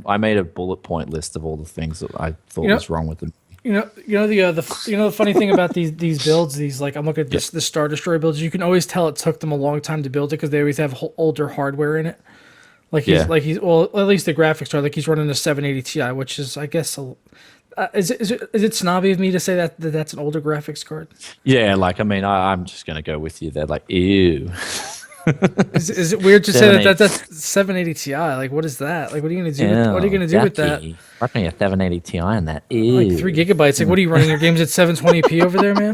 I made a bullet point list of all the things that I thought was wrong with them. The funny thing about these builds, I'm looking at the Star Destroyer builds. You can always tell it took them a long time to build it because they always have older hardware in it. At least the graphics are he's running a 780 Ti, which is, I guess, is it snobby of me to say that's an older graphics card? Yeah, I'm just gonna go with you. They're like, ew. Is it weird to say that's 780 Ti? Like, what is that? Like, what are you gonna do? What are you gonna do with that? Running a 780 Ti on that. Ew. Like 3 gigabytes. Like, what are you running your games at 720p over there, man?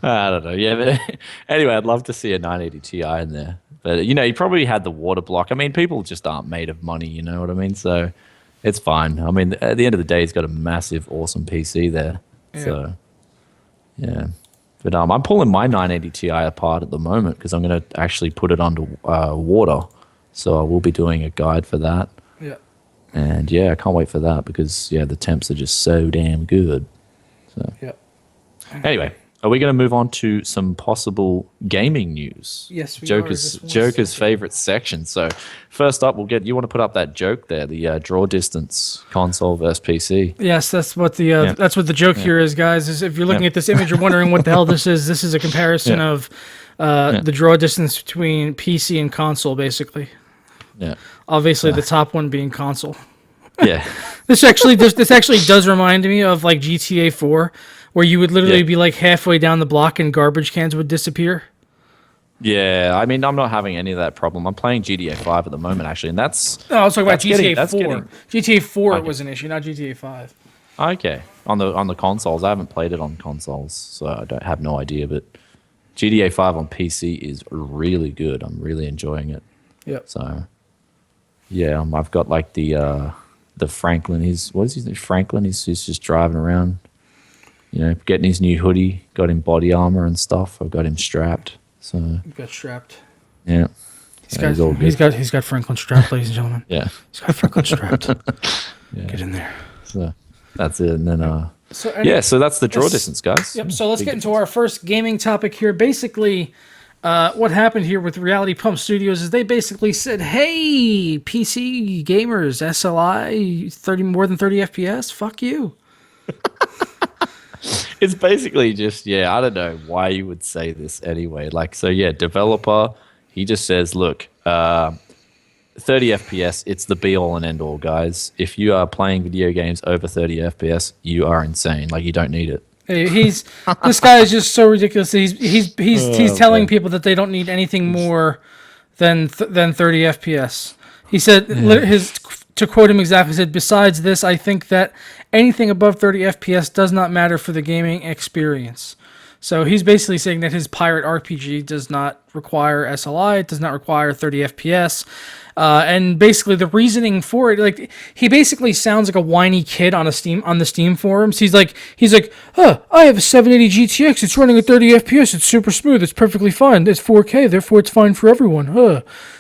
I don't know. Yeah, but anyway, I'd love to see a 980 Ti in there. But, you probably had the water block. I mean, people just aren't made of money, you know what I mean? So it's fine. I mean, at the end of the day, he's got a massive, awesome PC there. Yeah. So, yeah. But I'm pulling my 980 Ti apart at the moment because I'm going to actually put it under water. So I will be doing a guide for that. Yeah. And, yeah, I can't wait for that because, yeah, the temps are just so damn good. So, yeah. Anyway. Are we going to move on to some possible gaming news? Yes, we Joker's favorite section. So, first up, you want to put up that joke there, the draw distance console versus PC. Yes, that's what the joke here is, guys. Is if you're looking at this image, you're wondering what the hell this is. This is a comparison of the draw distance between PC and console, basically. Yeah. Obviously, the top one being console. Yeah. This actually does remind me of like GTA 4. Where you would literally be like halfway down the block and garbage cans would disappear. Yeah, I mean, I'm not having any of that problem. I'm playing GTA 5 at the moment, actually, and that's... No, I was talking about GTA 4. GTA 4 was an issue, not GTA 5. Okay. On the consoles. I haven't played it on consoles, so I don't have no idea, but GTA 5 on PC is really good. I'm really enjoying it. Yep. So, yeah, I've got like the Franklin. What is his name? Franklin. He's just driving around. Getting his new hoodie, got him body armor and stuff. I've got him strapped. So you got strapped. Yeah. He's got Franklin strapped, ladies and gentlemen. Yeah. He's got Franklin strapped. Yeah. Get in there. So that's it. And then so that's the draw distance, guys. Yep. So let's get into our first gaming topic here. Basically, what happened here with Reality Pump Studios is they basically said, "Hey, PC gamers, SLI more than 30 FPS, fuck you." It's basically just, I don't know why you would say this anyway. Developer, he just says, look, 30 FPS, it's the be-all and end-all, guys. If you are playing video games over 30 FPS, you are insane. Like, you don't need it. Hey, this guy is just so ridiculous. He's telling people that they don't need anything more than 30 FPS. He said his to quote him exactly, he said, "Besides this, I think that anything above 30 FPS does not matter for the gaming experience." So he's basically saying that his pirate RPG does not require SLI, it does not require 30 FPS. And basically the reasoning for it, like he basically sounds like a whiny kid on the Steam forums. He's like, I have a 780 GTX. It's running at 30 FPS. It's super smooth. It's perfectly fine. It's 4K. Therefore, it's fine for everyone.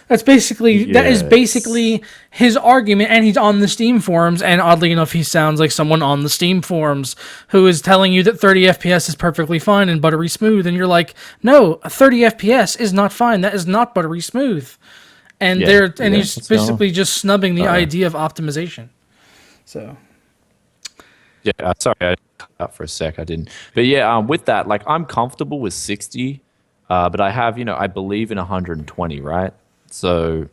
That is basically his argument, and he's on the Steam forums. And oddly enough, he sounds like someone on the Steam forums who is telling you that 30 FPS is perfectly fine and buttery smooth. And you're like, no, 30 FPS is not fine. That is not buttery smooth. And he's basically just snubbing the idea of optimization. So, yeah, sorry, I cut out for a sec. I didn't, but yeah, with that, like I'm comfortable with 60, but I have, I believe in 120, right? So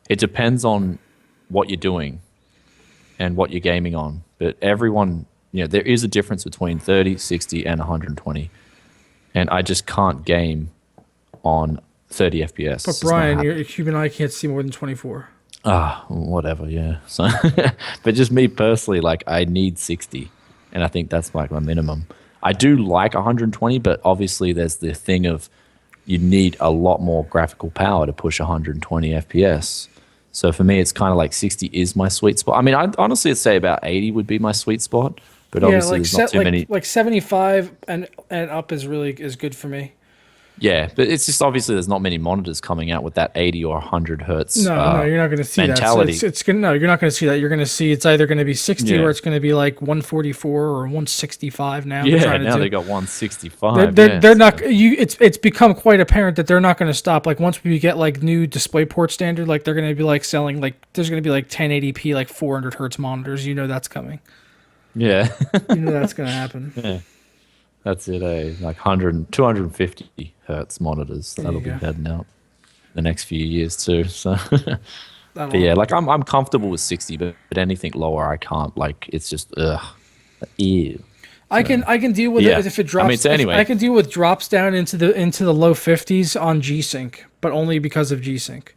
it depends on what you're doing and what you're gaming on. But everyone, there is a difference between 30, 60, and 120, and I just can't game on 30 FPS. But Brian, your human eye can't see more than 24. Whatever, yeah. So, but just me personally, like I need 60, and I think that's like my minimum. I do like 120, but obviously there's the thing of you need a lot more graphical power to push 120 FPS. So for me, it's kind of like 60 is my sweet spot. I mean, I'd honestly say about 80 would be my sweet spot, but obviously there's not too many. Like 75 and up is good for me. Yeah, but it's just obviously there's not many monitors coming out with that 80 or 100 hertz. No, you're not going to see mentality. that. So you're not going to see that. You're going to see it's either going to be 60 or it's going to be like 144 or 165 now. Yeah, now they got 165. They're not. It's become quite apparent that they're not going to stop. Like once we get like new DisplayPort standard, like they're going to be like selling like there's going to be like 1080p like 400 hertz monitors. That's coming. Yeah, that's going to happen. Yeah. That's it, like 250 hertz monitors. That'll be heading out the next few years too. So, but yeah, like I'm comfortable with 60, but anything lower I can't. Like it's just ew. I can deal with it if it drops. I mean, so anyway, I can deal with drops down into the low 50s on G-Sync, but only because of G-Sync.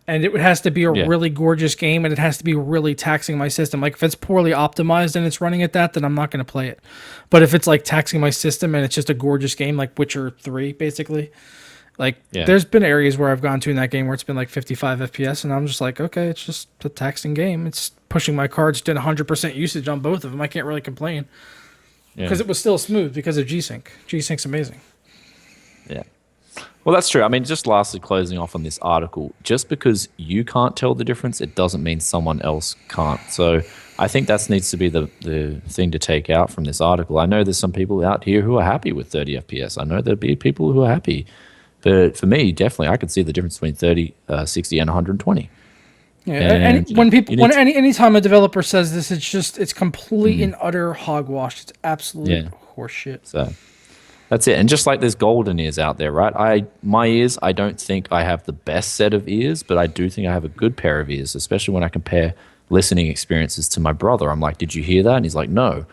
And it has to be a really gorgeous game, and it has to be really taxing my system. Like, if it's poorly optimized and it's running at that, then I'm not going to play it. But if it's, like, taxing my system and it's just a gorgeous game, like Witcher 3, basically, there's been areas where I've gone to in that game where it's been, like, 55 FPS, and I'm just like, okay, it's just a taxing game. It's pushing my cards to 100% usage on both of them. I can't really complain. Because it was still smooth because of G-Sync. G-Sync's amazing. Yeah. Well, that's true. I mean, just lastly, closing off on this article, just because you can't tell the difference, it doesn't mean someone else can't. So I think that needs to be the thing to take out from this article. I know there's some people out here who are happy with 30 FPS. I know there'll be people who are happy. But for me, definitely, I could see the difference between 30, 60, and 120. Yeah, and anytime a developer says this, it's complete and utter hogwash. It's absolute horseshit. So that's it. And just like there's golden ears out there, right? My ears, I don't think I have the best set of ears, but I do think I have a good pair of ears, especially when I compare listening experiences to my brother. I'm like, did you hear that? And he's like, no.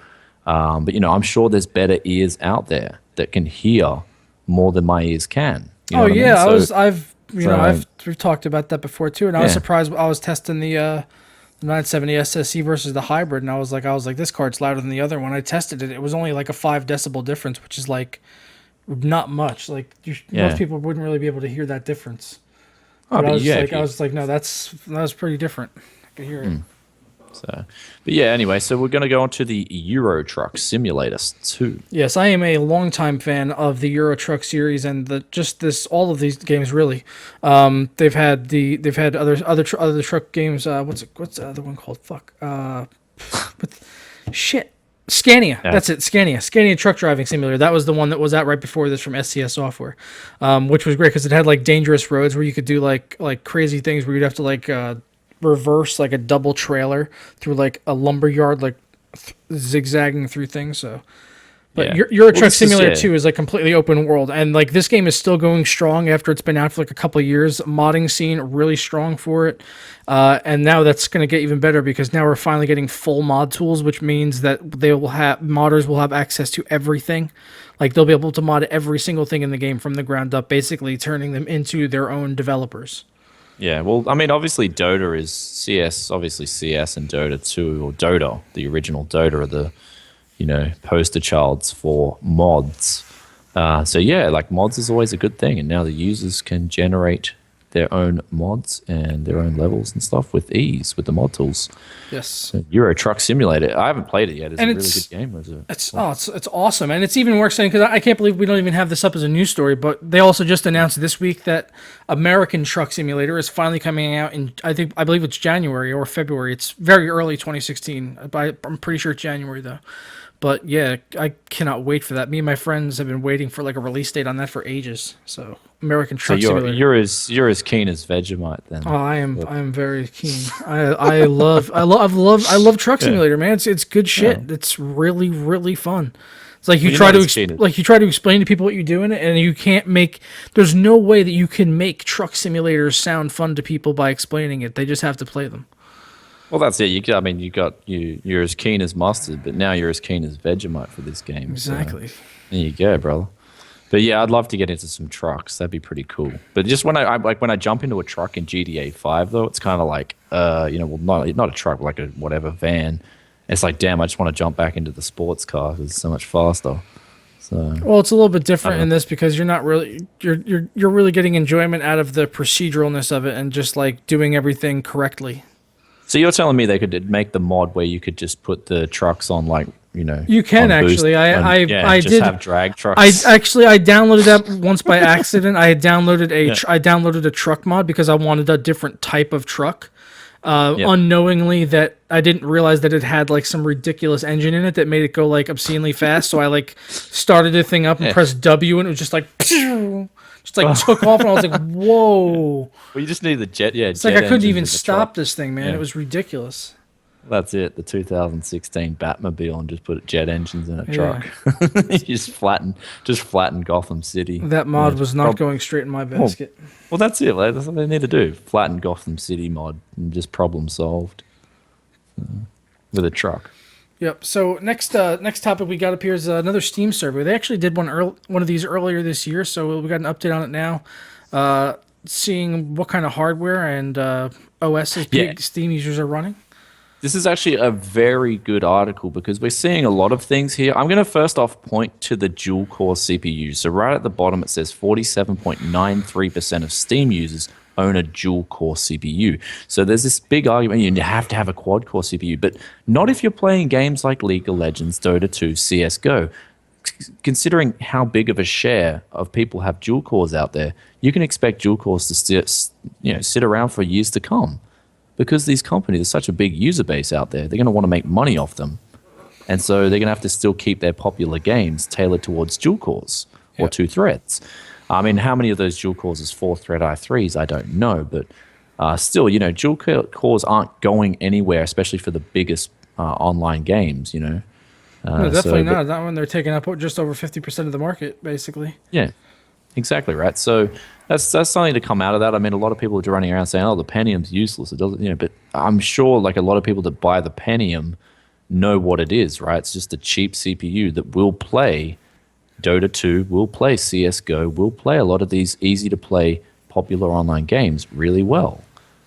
But, I'm sure there's better ears out there that can hear more than my ears can. You know what I mean? We've talked about that before too, and I was surprised. I was testing the 970 SSE versus the hybrid, and I was like, this card's louder than the other. When I tested it, it was only like a 5 decibel difference, which is like not much. Like most people wouldn't really be able to hear that difference. But I was like, no, that was pretty different. I could hear it. So, but yeah, anyway, so we're going to go on to the Euro Truck Simulator 2. Yes, I am a longtime fan of the Euro Truck series and all of these games really. They've had other truck games. What's the other one called? Scania. Yeah. That's it. Scania Truck Driving Simulator. That was the one that was out right before this from SCS Software, which was great because it had like dangerous roads where you could do like crazy things where you'd have to like reverse like a double trailer through like a lumber yard, like zigzagging through things. So But Yeah. Euro Well, Truck this is- Simulator yeah. 2 is like completely open world, and like this game is still going strong after it's been out for like a couple of years. Modding scene really strong for it, and now that's going to get even better because now we're finally getting full mod tools, which means that they will have modders will have access to everything. Like they'll be able to mod every single thing in the game from the ground up, basically turning them into their own developers. Yeah, well, I mean, obviously Dota is CS, obviously CS and Dota 2, or Dota, the original Dota, are the, poster childs for mods. So yeah, like mods is always a good thing, and now the users can generate their own mods and their own levels and stuff with ease with the mod tools. Yes. So Euro Truck Simulator, I haven't played it yet. Is it a really good game? Or is it? It's awesome, and it's even more exciting because I can't believe we don't even have this up as a news story. But they also just announced this week that American Truck Simulator is finally coming out in I believe it's January or February. It's very early 2016. I'm pretty sure it's January though. But yeah, I cannot wait for that. Me and my friends have been waiting for like a release date on that for ages. So American So Truck Simulator. you're as keen as Vegemite then. Oh, I am very keen. I love Truck Simulator, man. It's good shit. Yeah. It's really really fun. It's like you Well, try to it's cheated. like you try to explain to people what you do in it, and you can't make. There's no way that you can make truck simulators sound fun to people by explaining it. They just have to play them. Well, that's it. You're as keen as mustard, but now you're as keen as Vegemite for this game. Exactly. So there you go, brother. But yeah, I'd love to get into some trucks. That'd be pretty cool. But just when I jump into a truck in GTA 5, though, it's kind of like not a truck, but like a whatever van. It's like, damn, I just want to jump back into the sports car because it's so much faster. So Well, it's a little bit different in this because you're not really you're really getting enjoyment out of the proceduralness of it and just like doing everything correctly. So you're telling me they could make the mod where you could just put the trucks on You can on boost actually. I just did. have drag trucks. I downloaded that once by accident. I had downloaded I downloaded a truck mod because I wanted a different type of truck. Unknowingly that I didn't realize that it had like some ridiculous engine in it that made it go like obscenely fast. So I like started the thing up and pressed W and it was just like took off and I was like, whoa. Well, you just need the jet. Yeah, It's like I couldn't even stop this thing, man. Yeah. It was ridiculous. That's it. The 2016 Batmobile, and just put jet engines in a Yeah. truck. You just flatten Gotham City. That mod was not going straight in my basket. Well, that's it. Like, that's what they need to do. Flatten Gotham City mod, and just problem solved with a truck. Yep. So next topic we got up here is another Steam survey. They actually did one of these earlier this year, so we got an update on it now. Seeing what kind of hardware and OSs Steam users are running. This is actually a very good article because we're seeing a lot of things here. I'm going to first off point to the dual core CPU. So right at the bottom it says 47.93% of Steam users own a dual core CPU. So there's this big argument you have to have a quad core CPU, but not if you're playing games like League of Legends, Dota 2, CS:GO. Considering how big of a share of people have dual cores out there, you can expect dual cores to sit around for years to come. Because these companies are such a big user base out there, they're going to want to make money off them. And so they're going to have to still keep their popular games tailored towards dual cores or two threads. I mean, how many of those dual cores is 4-thread i3s? I don't know. But still, dual cores aren't going anywhere, especially for the biggest online games, No, definitely not. Not when they're taking up just over 50% of the market, basically. Yeah, exactly right. So that's something to come out of that. I mean, a lot of people are running around saying, "Oh, the Pentium's useless." It doesn't, but I'm sure like a lot of people that buy the Pentium know what it is, right? It's just a cheap CPU that will play Dota 2, will play CS:GO, will play a lot of these easy to play popular online games really well.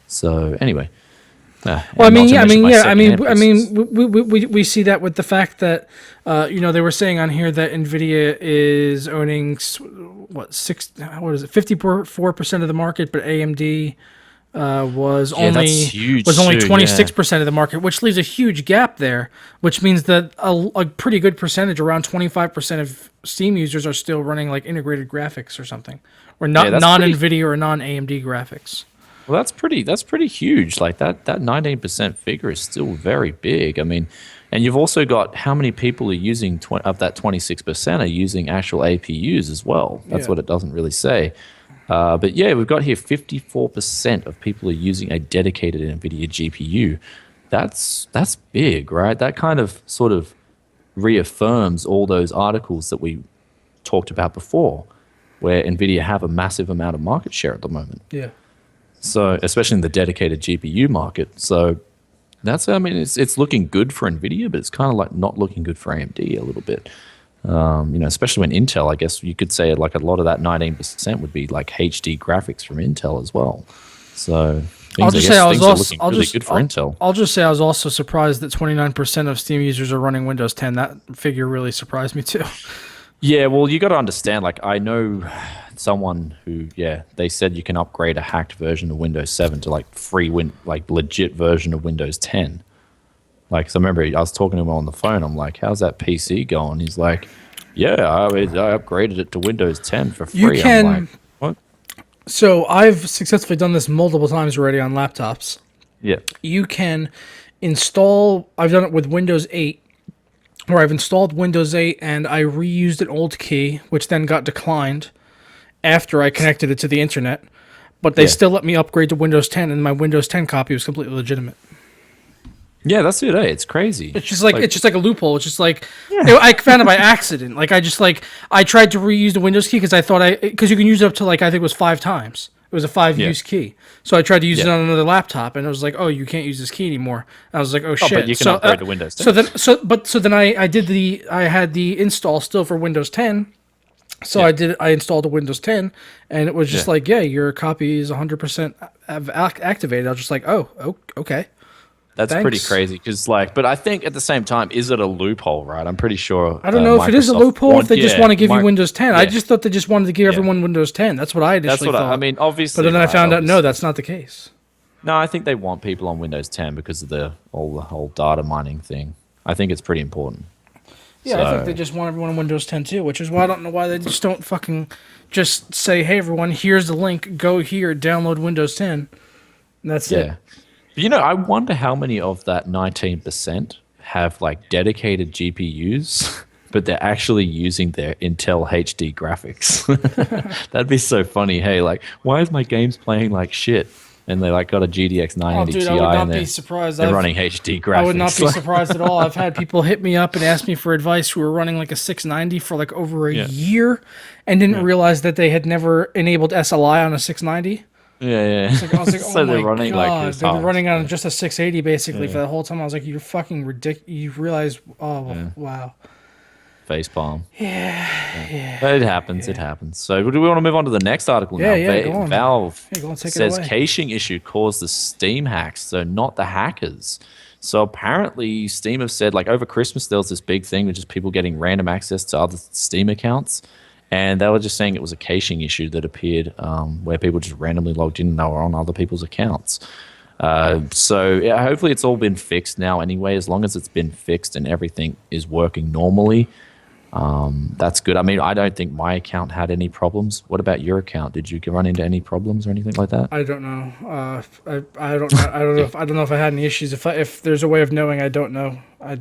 So anyway. Well, I mean, we see that with the fact that, they were saying on here that Nvidia is owning 54% of the market, but AMD was only huge 26% of the market, which leaves a huge gap there, which means that a pretty good percentage, around 25% of Steam users are still running like integrated graphics or something, or non-Nvidia or non-AMD graphics. Well, that's pretty huge. Like that 19% figure is still very big. I mean, and you've also got how many people are using of that 26% are using actual APUs as well. That's what it doesn't really say. But yeah, we've got here 54% of people are using a dedicated NVIDIA GPU. That's big, right? That kind of sort of reaffirms all those articles that we talked about before, where Nvidia have a massive amount of market share at the moment. Yeah. So, especially in the dedicated GPU market. So, I mean, it's looking good for Nvidia, but it's kind of like not looking good for AMD a little bit. Especially when Intel, I guess you could say like a lot of that 19% would be like HD graphics from Intel as well. So I'll just say I was also good for Intel. I'll just say I was also surprised that 29% of Steam users are running Windows 10. That figure really surprised me too. Yeah, well, you got to understand. Like, I know someone who, they said you can upgrade a hacked version of Windows 7 to like legit version of Windows 10. Like, so I remember I was talking to him on the phone. I'm like, "How's that PC going?" He's like, "Yeah, I upgraded it to Windows 10 for free." You can. I'm like, "What?" So I've successfully done this multiple times already on laptops. Yeah, You can install. I've done it with Windows 8, where I've installed Windows 8 and I reused an old key, which then got declined after I connected it to the internet. But they still let me upgrade to Windows 10, and my Windows 10 copy was completely legitimate. yeah, that's it. It's crazy. It's just like a loophole. It's just like I found it by accident. Like I tried to reuse the Windows key because I thought because you can use it up to like I think it was 5 times. It was a 5-use key. So I tried to use it on another laptop, and it was like, oh, you can't use this key anymore. And I was like, oh shit. But you can upgrade to Windows 10. So then I had the install still for Windows 10. So I installed a Windows 10, and it was just like, your copy is 100% activated. I was just like, oh, okay. That's Thanks. pretty crazy because, but I think at the same time, is it a loophole, right? I'm pretty sure. I don't know if it is a loophole if they just want to give you Windows 10. I just thought they just wanted to give everyone Windows 10. That's what I initially thought. I mean, obviously. But then I found out, no, that's not the case. No, I think they want people on Windows 10 because of the whole data mining thing. I think it's pretty important. Yeah, I think they just want everyone on Windows 10 too, which is why I don't know why they just don't fucking just say, hey, everyone, here's the link. Go here, download Windows 10. And that's it. I wonder how many of that 19% have like dedicated GPUs, but they're actually using their Intel HD graphics. That'd be so funny. Hey, like, why is my games playing like shit? And they like got a GTX 980 Ti I would not and be surprised. They're running HD graphics. I would not be surprised at all. I've had people hit me up and ask me for advice who were running like a 690 for like over a year and didn't realize that they had never enabled SLI on a 690. Yeah. I was like, so they're running God. They've been running on just a 680 basically for the whole time. I was like, you're fucking ridiculous. You realize, wow. Facepalm. Yeah. But it happens. It happens. So do we want to move on to the next article now? Go on. Valve Go on, take says it away. caching issue caused the Steam hacks, so not the hackers. So apparently Steam have said, like, over Christmas there was this big thing with just people getting random access to other Steam accounts. And they were just saying it was a caching issue that appeared where people just randomly logged in and they were on other people's accounts. Hopefully it's all been fixed now anyway. As long as it's been fixed and everything is working normally, that's good. I mean, I don't think my account had any problems. What about your account? Did you run into any problems or anything like that? I don't know. I don't know. I don't know if I had any issues. If there's a way of knowing, I don't know. I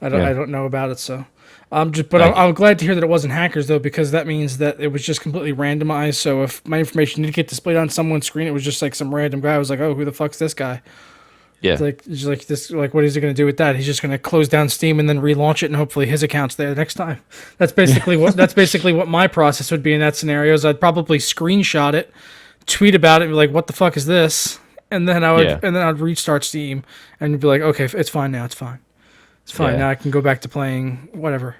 don't know about it. So. I'm glad to hear that it wasn't hackers though, because that means that it was just completely randomized. So if my information did get displayed on someone's screen, it was just like some random guy. I was like, oh, who the fuck's this guy? Yeah. What is he going to do with that? He's just going to close down Steam and then relaunch it, and hopefully his account's there next time. That's basically what my process would be in that scenario. Is I'd probably screenshot it, tweet about it, and be like, what the fuck is this? And then I'd restart Steam and be like, okay, it's fine now. It's fine. It's fine. Now I can go back to playing whatever.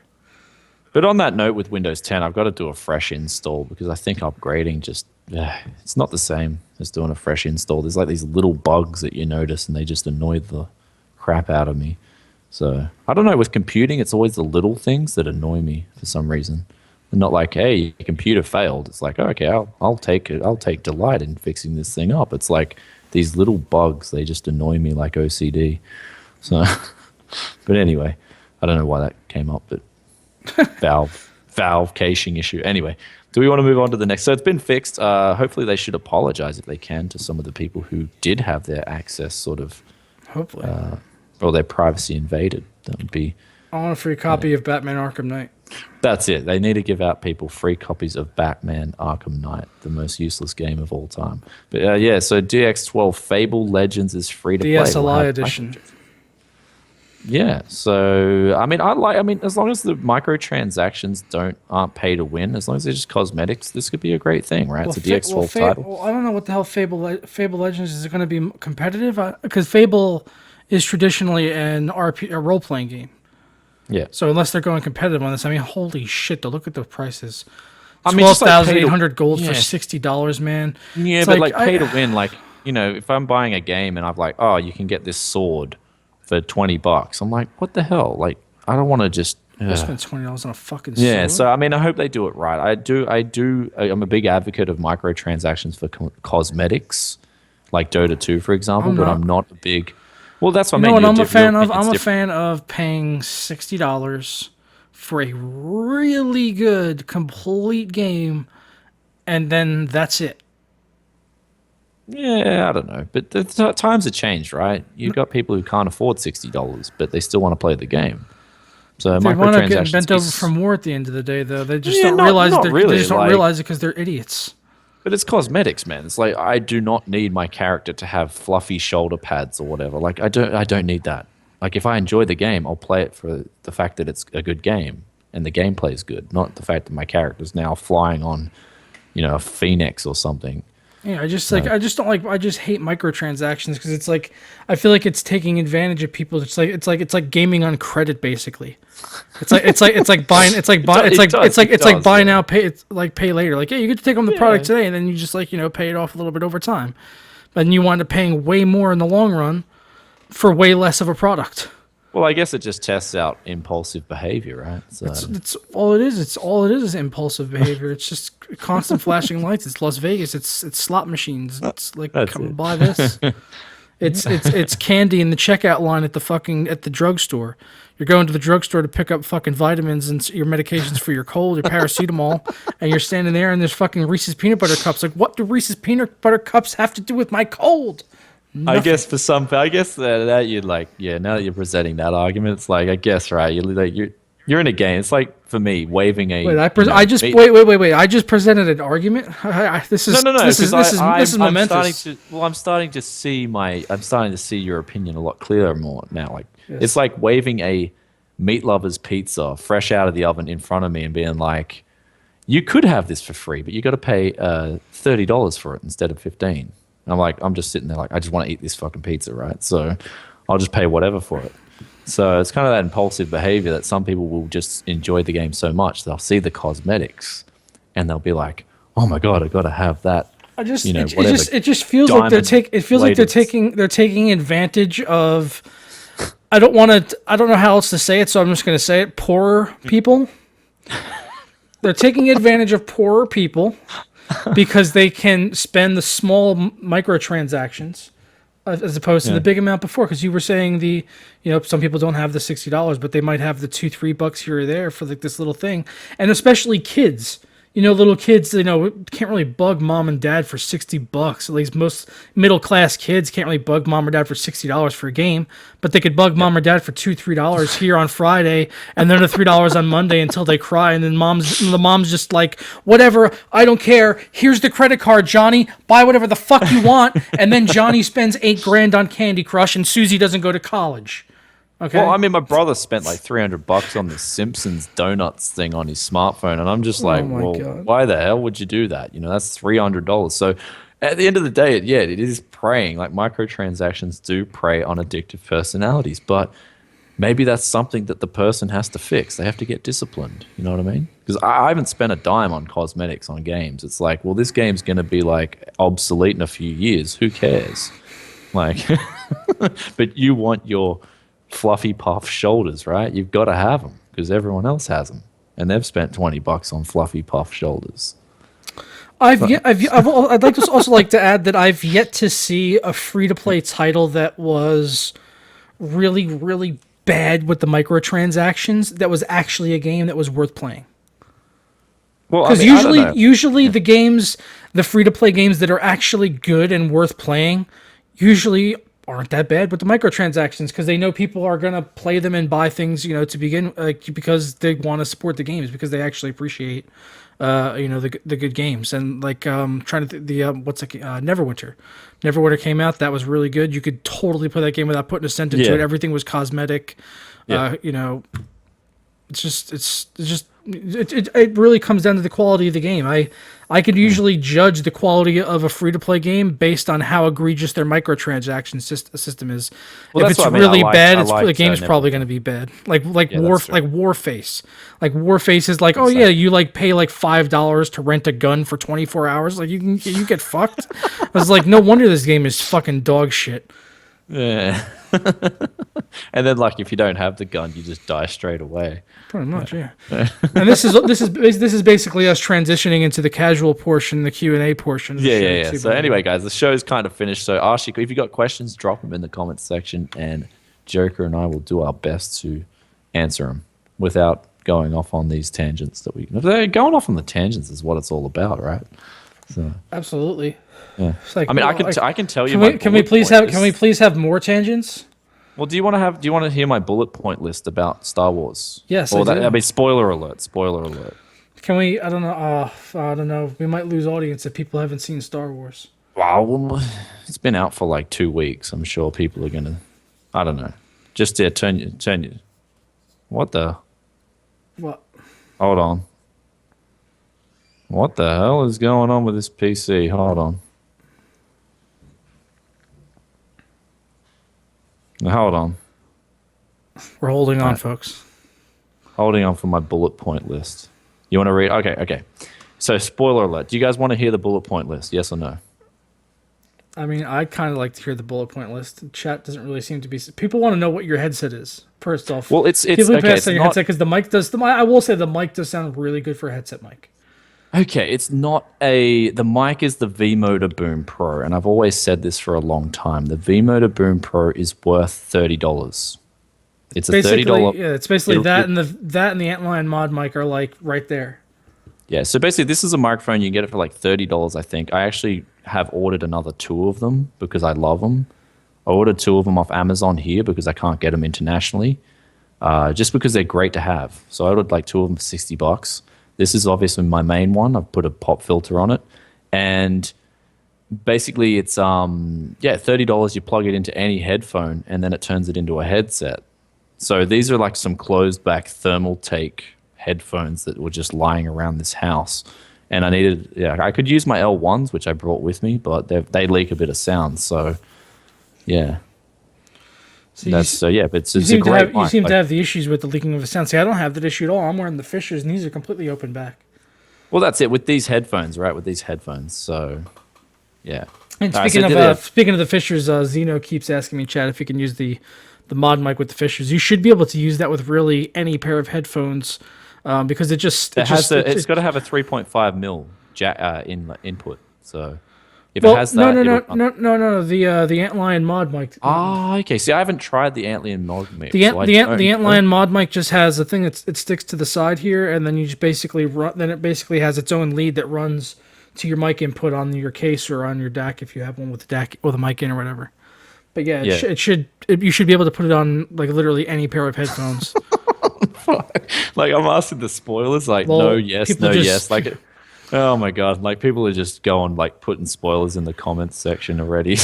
But on that note, with Windows 10, I've got to do a fresh install because I think upgrading it's not the same as doing a fresh install. There's like these little bugs that you notice and they just annoy the crap out of me. So I don't know, with computing, it's always the little things that annoy me for some reason. And not like, hey, your computer failed. It's like, okay, I'll take delight in fixing this thing up. It's like these little bugs, they just annoy me like OCD. So, but anyway, I don't know why that came up, but Valve caching issue. Anyway, do we want to move on to the next? So it's been fixed. Hopefully they should apologize if they can to some of the people who did have their access sort of, hopefully, or their privacy invaded. That would be. I want a free copy of Batman Arkham Knight. That's it. They need to give out people free copies of Batman Arkham Knight, the most useless game of all time. But so DX12 Fable Legends is free to play. DSLI edition. Yeah. So I mean, I mean, as long as the microtransactions aren't pay to win, as long as they're just cosmetics, this could be a great thing, right? It's a DX12 title. Well, I don't know what the hell Fable Legends is going to be competitive because Fable is traditionally a role playing game. Yeah. So unless they're going competitive on this, I mean, holy shit! To look at the prices. I mean, Twelve just like thousand pay eight to hundred gold for yeah, $60, man. yeah, It's but like pay to I, win, like if I'm buying a game and I'm like, oh, you can get this sword for $20, I'm like, what the hell? Like, I don't want to just. I spent $20 on a fucking Yeah, sword. so I mean, I hope they do it right. I'm a big advocate of microtransactions for cosmetics, like Dota 2, for example. I'm But not. I'm not a big. Well, that's what You I know mean. what I'm a Your fan of? opinion's I'm a different. fan of paying $60 for a really good complete game, and then that's it. Yeah, I don't know, but times have changed, right? You've got people who can't afford $60, but they still want to play the game. So They wind up getting microtransactions bent be. over from war at the end of the day, though. They just Yeah, don't realize not they really. just don't Like, realize it because they're idiots. but it's cosmetics, man. It's like I do not need my character to have fluffy shoulder pads or whatever. Like I don't need that. Like if I enjoy the game, I'll play it for the fact that it's a good game and the gameplay is good, not the fact that my character's now flying on, a phoenix or something. Yeah, Uh, I just don't like I just hate microtransactions because it's like I feel like it's taking advantage of people. It's like gaming on credit basically. It's like buying it's like it does, buy yeah. now pay it's like pay later. Like yeah, you get to take home the product Yeah. today and then you just like pay it off a little bit over time. And you wind up paying way more in the long run for way less of a product. Well, I guess it just tests out impulsive behavior, right? So It's all it is. It's all it is impulsive behavior. It's just constant flashing lights. It's Las Vegas. It's slot machines. It's like that's come it. buy this. It's candy in the checkout line at the drugstore. You're going to the drugstore to pick up fucking vitamins and your medications for your cold, your paracetamol, and you're standing there and there's fucking Reese's peanut butter cups. Like, what do Reese's peanut butter cups have to do with my cold? I Nothing. guess I guess that you'd like, yeah. Now that you're presenting that argument, it's like I guess right. You're in a game. It's like for me waving a. Wait, meat- wait. I just presented an argument. This No, is no, no. this is Because this is I'm starting momentous. to. Well, I'm starting to see your opinion a lot clearer more now. Like it's Yes. like waving a meat lover's pizza fresh out of the oven in front of me and being like, "You could have this for free, but you got to pay $30 for it instead of 15." And I'm just sitting there like, I just want to eat this fucking pizza, right? So I'll just pay whatever for it. So it's kind of that impulsive behavior that some people will just enjoy the game so much they'll see the cosmetics and they'll be like, "Oh my god, I got to have that." I just Whatever. it just feels like Diamond they're taking advantage of. I don't know how else to say it, so I'm just going to say it. Poorer people. They're taking advantage of poorer people because they can spend the small microtransactions as opposed to the Yeah. big amount before. Because you were saying some people don't have the $60, but they might have the $2-3 here or there for like this little thing, and especially kids. Little kids, can't really bug mom and dad for $60. At least most middle class kids can't really bug mom or dad for $60 for a game, but they could bug mom or dad for $2-3 here on Friday, and then the $3 on Monday until they cry, and then the mom's just like, whatever, I don't care. Here's the credit card, Johnny. Buy whatever the fuck you want, and then Johnny spends $8 grand on Candy Crush, and Susie doesn't go to college. Okay. Well, I mean, my brother spent like $300 on the Simpsons donuts thing on his smartphone, and I'm just like, my well, God. why the hell would you do that? That's $300. So, at the end of the day, it is preying. Like microtransactions do prey on addictive personalities, but maybe that's something that the person has to fix. They have to get disciplined. You know what I mean? Because I haven't spent a dime on cosmetics on games. It's like, well, this game's going to be like obsolete in a few years. Who cares? Like, but you want your fluffy puff shoulders, right? You've got to have them because everyone else has them, and they've spent $20 on fluffy puff shoulders. I'd like to also like to add that I've yet to see a free to play title that was really really bad with the microtransactions that was actually a game that was worth playing. Well, I Because mean, I don't know. usually the free to play games that are actually good and worth playing, usually aren't that bad with the microtransactions because they know people are gonna play them and buy things, to begin because they want to support the games because they actually appreciate the good games. And like trying to what's it, Neverwinter came out. That was really good. You could totally play that game without putting a cent into Yeah. it. Everything was cosmetic. Yeah. It really comes down to the quality of the game. I could usually judge the quality of a free to play game based on how egregious their microtransaction system is. Well, If that's it's what I mean. really bad, I the liked, game's probably Neverwinter. going to be bad. Yeah, that's true. Warface. Like Warface is like, oh What's yeah, that? you like pay like $5 to rent a gun for 24 hours. Like you get fucked. I was like, no wonder this game is fucking dog shit. Yeah. And then, like, if you don't have the gun, you just die straight away. Pretty much, yeah. And this is basically us transitioning into the casual portion, the Q&A portion. Of the Yeah, show. yeah, yeah. See So about anyway, guys, the show's kind of finished. So Archie, if you got questions, drop them in the comments section, and Joker and I will do our best to answer them without going off on these tangents that we. Going off on the tangents is what it's all about, right? So Absolutely. yeah. It's like, I mean, well, I can tell you. Can my we, can we bullet please point have can we list. please have more tangents? Well, do you want to hear my bullet point list about Star Wars? Yes, Or I do. I mean, spoiler alert. Spoiler alert. Can we? I don't know. I don't know. We might lose audience if people haven't seen Star Wars. Wow, it's been out for like 2 weeks. I'm sure people are gonna. I don't know. Just turn you. What the? What? Hold on. What the hell is going on with this PC? Hold on. Hold on. We're holding on, Right. folks. Holding on for my bullet point list. You want to read? Okay, okay. So, spoiler alert. Do you guys want to hear the bullet point list? Yes or no? I mean, I'd kind of like to hear the bullet point list. Chat doesn't really seem to be. People want to know what your headset is. First off, Well, it's people who okay. pass It's on your not headset because the mic does. I will say the mic does sound really good for a headset mic. okay. It's not a. The mic is the V Motor Boom Pro, and I've always said this for a long time. The V Motor Boom Pro is worth $30. It's a $30. Yeah, it's basically it'll- that it- and the Antlion mod mic are like right there. Yeah, so basically, this is a microphone. You can get it for like $30, I think. I actually have ordered another two of them because I love them. I ordered two of them off Amazon here because I can't get them internationally, just because they're great to have. So I ordered like two of them for $60. This is obviously my main one. I've put a pop filter on it, and basically, it's $30. You plug it into any headphone, and then it turns it into a headset. So these are like some closed back thermal take headphones that were just lying around this house. And I could use my L1s, which I brought with me, but they leak a bit of sound. So, yeah. So But it's you a seem to great have, you mic. seem Like, to have the issues with the leaking of the sound. See, I don't have that issue at all. I'm wearing the Fishers, and these are completely open back. well, that's it with these headphones, right? With these headphones. So, yeah. And All right, speaking of the Fishers, Zeno keeps asking me, Chad, if you can use the mod mic with the Fishers. You should be able to use that with really any pair of headphones, because it's got to have a 3.5 mil input. So, if well, it has that, no. The Antlion mod mic. Ah, okay. See, I haven't tried the Antlion mod mic. The so I don't know. Antlion mod mic just has a thing it sticks to the side here, and then you just basically run. Then it basically has its own lead that runs to your mic input on your case or on your DAC if you have one with the DAC with a mic in or whatever. But yeah, Yeah. you should be able to put it on like literally any pair of headphones. Like I'm asking the spoilers, like Well, no, yes, people no, just- yes. Like, oh my god, like people are just going like putting spoilers in the comments section already.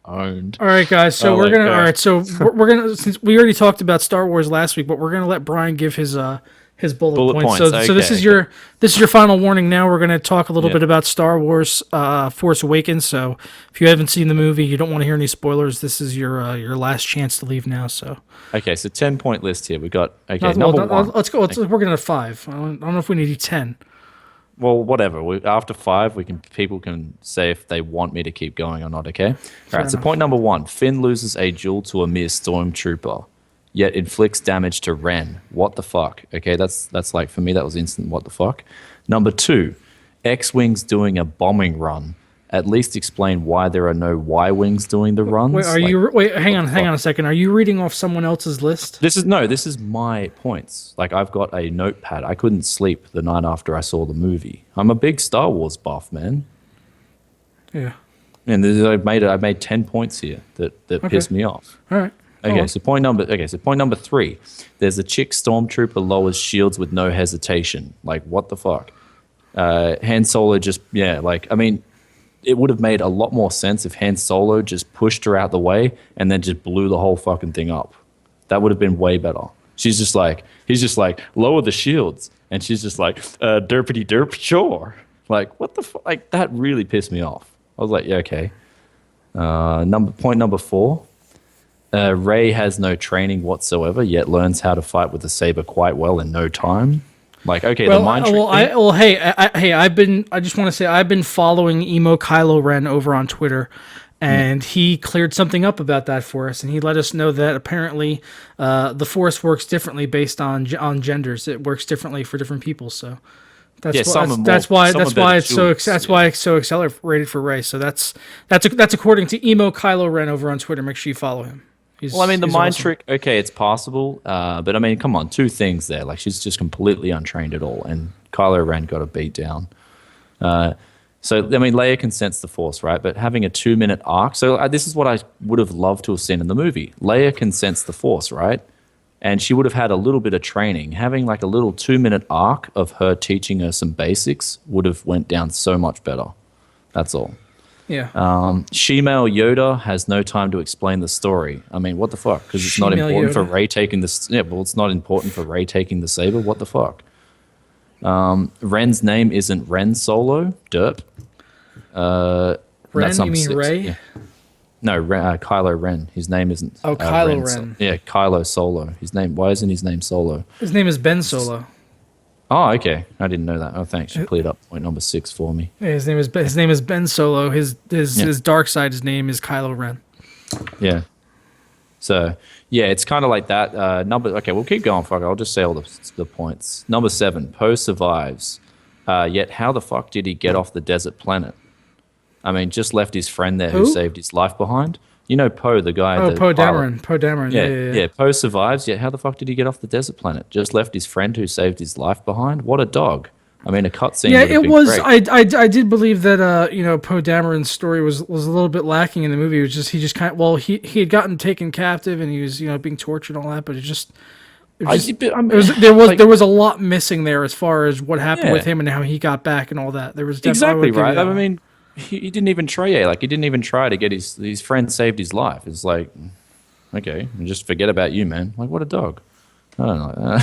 Owned. All right, guys. So Oh we're my gonna. God. All right. So we're gonna. Since we already talked about Star Wars last week, but we're gonna let Brian give his bullet points. So this is okay. your final warning. Now we're gonna talk a little Yeah. bit about Star Wars Force Awakens. So if you haven't seen the movie, you don't want to hear any spoilers. This is your last chance to leave now. So Okay, so 10-point list here. We got Well, number one. let's go. We're gonna 5. I don't know if we need 10. Well, whatever. After 5, people can say if they want me to keep going or not. Okay. All right. So enough. point number 1: Finn loses a duel to a mere stormtrooper, yet inflicts damage to Ren. What the fuck? Okay, that's like for me that was instant. What the fuck? Number 2: X-wings doing a bombing run. At least explain why there are no Y-wings doing the runs. Wait, hang on a second. Are you reading off someone else's list? This is my points. Like I've got a notepad. I couldn't sleep the night after I saw the movie. I'm a big Star Wars buff, man. Yeah. And I made 10 points here that pissed me off. All right. Okay, on. so point number 3. There's a chick stormtrooper lowers shields with no hesitation. Like, what the fuck? Han Solo just, yeah, like, I mean, it would have made a lot more sense if Han Solo just pushed her out the way and then just blew the whole fucking thing up. That would have been way better. He's just like, lower the shields. And she's just like, derpity derp, sure. Like, what the fuck? Like, that really pissed me off. I was like, yeah, okay. Point number 4. Rey has no training whatsoever, yet learns how to fight with the saber quite well in no time. Like, okay, the mind trick thing. I just want to say I've been following emo Kylo Ren over on Twitter, and he cleared something up about that for us, and he let us know that apparently the Force works differently based on genders. It works differently for different people, so that's why it's so accelerated for Rey. So that's according to emo Kylo Ren over on Twitter. Make sure you follow him. Well, I mean, the mind awesome. trick, okay, it's possible. But, I mean, come on, 2 things there. Like, she's just completely untrained at all. And Kylo Ren got a beat down. So, I mean, Leia can sense the Force, right? But having a 2-minute arc. So, this is what I would have loved to have seen in the movie. Leia can sense the Force, right? And she would have had a little bit of training. Having, like, a little 2-minute arc of her teaching her some basics would have went down so much better. That's all. Yeah. Shemale Yoda has no time to explain the story. I mean, what the fuck? Because it's not important for Rey taking this. Yeah, well, it's not important for Rey taking the saber. What the fuck? Ren's name isn't Ren Solo. Derp. Ren? You mean Rey? Yeah. No, Kylo Ren. His name isn't. Oh, Kylo Ren. Yeah, Kylo Solo. His name. Why isn't his name Solo? His name is Ben Solo. Oh, okay. I didn't know that. Oh, thanks. You cleared up point number 6 for me. Yeah, his name is Ben Solo. His dark side. His name is Kylo Ren. Yeah. So yeah, it's kind of like that. Okay, we'll keep going. Fuck it. I'll just say all the points. Number 7. Poe survives. Yet how the fuck did he get off the desert planet? I mean, just left his friend there who saved his life behind. You know Poe, the guy. Oh, Poe Dameron. Poe Dameron. Yeah. Poe survives, yet how the fuck did he get off the desert planet? Just left his friend who saved his life behind? What a dog. I mean, a cutscene. Yeah, it was. Great. I did believe that Poe Dameron's story was a little bit lacking in the movie. It was just he had gotten taken captive and he was being tortured and all that, but there was a lot missing there as far as what happened with him and how he got back and all that. There was exactly right. I mean, he didn't even try. Like, he didn't even try to get his friend saved his life. It's like, okay, just forget about you, man. Like, what a dog. I don't know.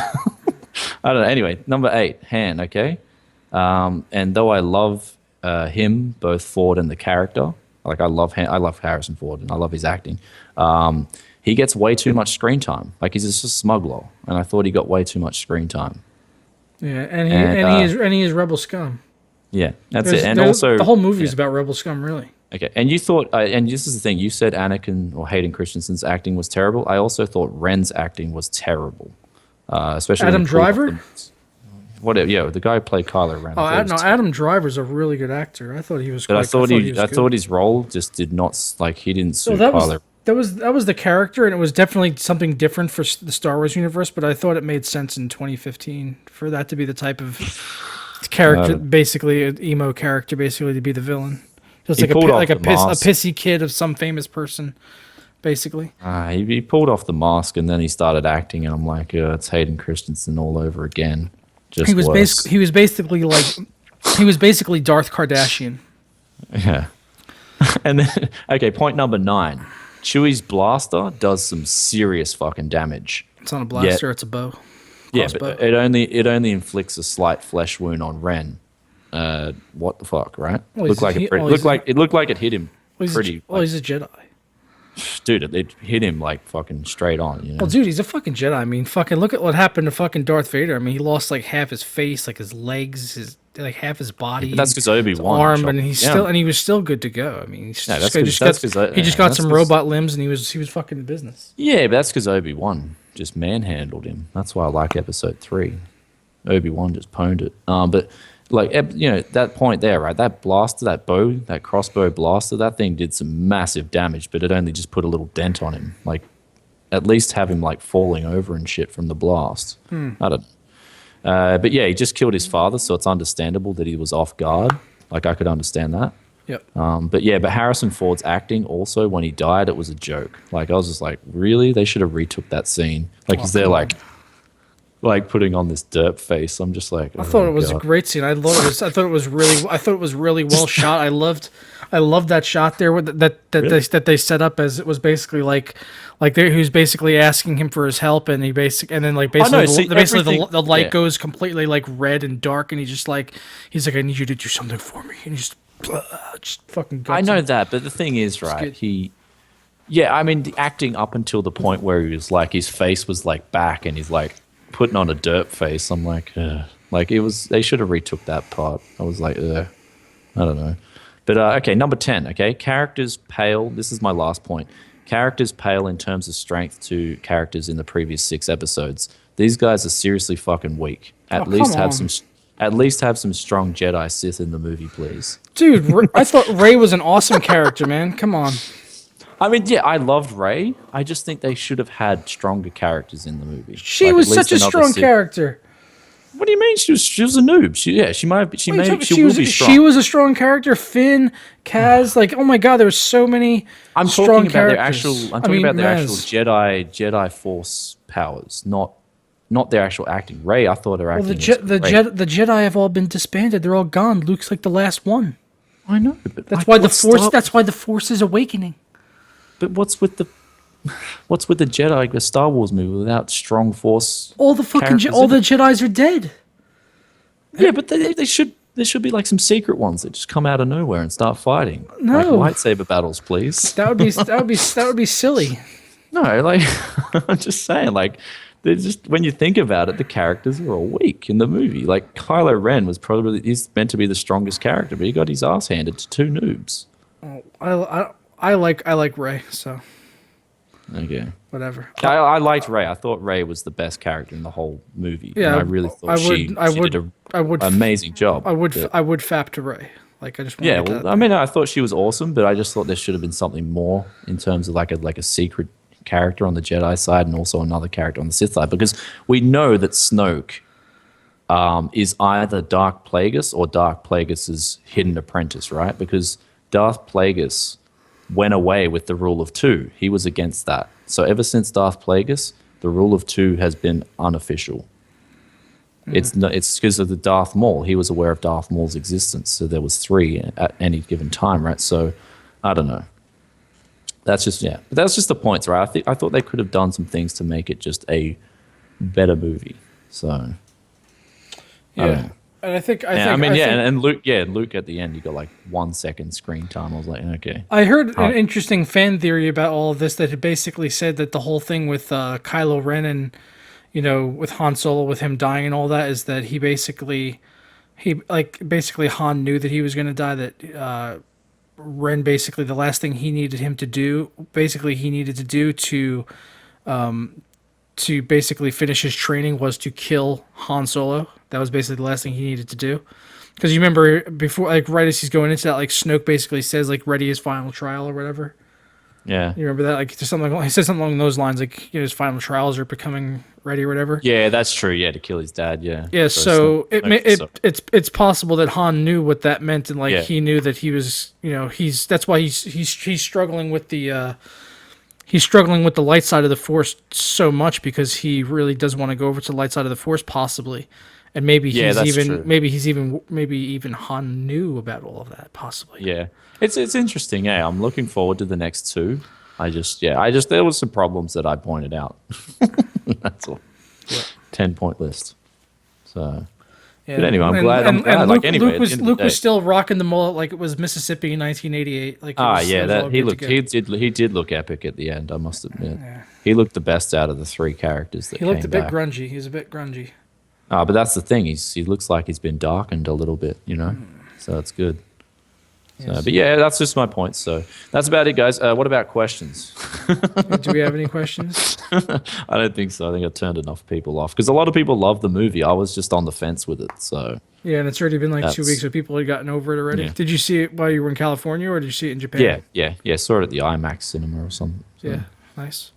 I don't know. Anyway, number 8, Han. Okay, and though I love him, both Ford and the character, like I love Harrison Ford and I love his acting. He gets way too much screen time. Like, he's just a smuggler, and I thought he got way too much screen time. Yeah, and he is rebel scum. Yeah, that's it. And also, the whole movie is about rebel scum, really. Okay, and you thought, and this is the thing, you said Anakin or Hayden Christensen's acting was terrible. I also thought Ren's acting was terrible, especially Adam Driver. Yeah, the guy who played Kylo Ren. Adam Driver's a really good actor. I thought he was. But I thought his role just did not he didn't suit Kylo. That was the character, and it was definitely something different for the Star Wars universe. But I thought it made sense in 2015 for that to be the type of character, basically an emo character, basically to be the villain, just like a pissy kid of some famous person, basically. He pulled off the mask and then he started acting, and I'm like, it's Hayden Christensen all over again. Just he was basically Darth Kardashian. Yeah. And then point number 9. Chewie's blaster does some serious fucking damage. It's not a blaster, it's a bow. Yeah, but it only inflicts a slight flesh wound on Ren. What the fuck, right? Well, it looked like it hit him pretty. He's a Jedi. Dude, it hit him like fucking straight on. You know? Well, dude, he's a fucking Jedi. I mean, fucking look at what happened to fucking Darth Vader. I mean, he lost like half his face, like his legs, half his body. Yeah, that's because Obi-Wan arm, and he was still good to go. I mean, he just got some robot limbs, and he was fucking in business. Yeah, but that's because Obi-Wan just manhandled him. That's why I like Episode 3. Obi-Wan just pwned it. But like, that point there, right? That blaster, that crossbow blaster, that thing did some massive damage, but it only just put a little dent on him. Like, at least have him like falling over and shit from the blast. I don't know. But yeah, he just killed his father, so it's understandable that he was off guard. Like, I could understand that. Yep. But Harrison Ford's acting also, when he died, it was a joke. Like, I was just like, really? They should have retook that scene. Like, he's there, come on. like putting on this derp face. I'm just like, I thought oh it was a god. great scene. I thought it was really well shot. I loved that shot there with Really? that they set up as it was basically he was basically asking him for his help, and and then like Oh no, basically see the light yeah. goes completely like red and dark, and he's like, I need you to do something for me, and he just fucking guts I know him. that, but the thing is, right? Good. Yeah, I mean, the acting up until the point where he was like, his face was like back, and he's like putting on a derp face. I'm like, ugh. Like it was. They should have retook that part. I was like, ugh. I don't know. But okay, number 10. Okay, characters pale. This is my last point. Characters pale in terms of strength to characters in the previous 6 episodes. These guys are seriously fucking weak. Oh, come on. At least have some strong Jedi Sith in the movie, please. Dude, I thought Ray was an awesome character, man. Come on. I mean, yeah, I loved Rey. I just think they should have had stronger characters in the movie. She Like, was at least such a another strong Sith- character. What do you mean? She was a noob. She might be, What are you talking- she will be strong. She was a strong character. Finn, Kaz, like, oh my god, there were so many I'm strong talking about their characters. actual. I'm talking about their actual Maz. Jedi Force powers, not their actual acting. Rey, I thought her Well, acting the was great. the Jedi have all been disbanded. They're all gone. Luke's like the last one. I know, but That's like, why the Force. That's why the Force is awakening. But what's with the Jedi, like the Star Wars movie, without strong Force? All the fucking characters all in the it? Jedi's are dead. Yeah, but they should. There should be like some secret ones that just come out of nowhere and start fighting. No. Like lightsaber battles, please. That would be silly. No, like I'm just saying, like they're just when you think about it, the characters are all weak in the movie. Like Kylo Ren he's meant to be the strongest character, but he got his ass handed to 2 noobs. I like Ray, so Okay. whatever. I liked Rey. I thought Rey was the best character in the whole movie. Yeah, and I really thought she did an amazing job. I would But- fap to Ray. Like I just want yeah, to get well, that. I mean, I thought she was awesome, but I just thought there should have been something more in terms of like a secret character on the Jedi side and also another character on the Sith side, because we know that Snoke is either Darth Plagueis or Darth Plagueis's hidden apprentice, right? Because Darth Plagueis went away with the rule of 2. He was against that. So ever since Darth Plagueis, the rule of 2 has been unofficial. It's because of the Darth Maul. He was aware of Darth Maul's existence, so there was 3 at any given time, right? So I don't know. That's just but that's just the points, right? I thought they could have done some things to make it just a better movie. So I don't know. And I think And Luke at the end, you got like 1 second screen time. I was like, okay. I heard an interesting fan theory about all of this that it basically said that the whole thing with Kylo Ren and with Han Solo, with him dying and all that, is that basically Han knew that he was going to die. That Ren basically the last thing he needed to do to basically finish his training was to kill Han Solo. That was basically the last thing he needed to do. Because you remember before, like right as he's going into that, like Snoke basically says like ready his final trial or whatever. Yeah. You remember that? Like there's something he said something along those lines, like his final trials are becoming ready or whatever. Yeah, that's true. Yeah, to kill his dad. Yeah. Yeah. So it's possible that Han knew what that meant, and he knew that he was that's why he's struggling with the light side of the Force so much, because he really does want to go over to the light side of the Force possibly. And maybe maybe even Han knew about all of that possibly. Yeah, it's interesting. Yeah, I'm looking forward to the next 2. There was some problems that I pointed out. That's all. 10-point list. So, yeah. But anyway, I'm glad. Luke was still rocking the mullet like it was Mississippi in 1988. Like he did look epic at the end. I must admit, he looked the best out of the 3 characters that he looked came a bit back. grungy. He was a bit grungy. But that's the thing. He looks like he's been darkened a little bit, So it's good. Yes. So, but yeah, that's just my point. So that's about it, guys. What about questions? Do we have any questions? I don't think so. I think I turned enough people off because a lot of people love the movie. I was just on the fence with it. So yeah, and it's already been like 2 weeks, so people had gotten over it already. Yeah. Did you see it while you were in California, or did you see it in Japan? Yeah. Saw it at the IMAX cinema or something. So, Yeah, nice.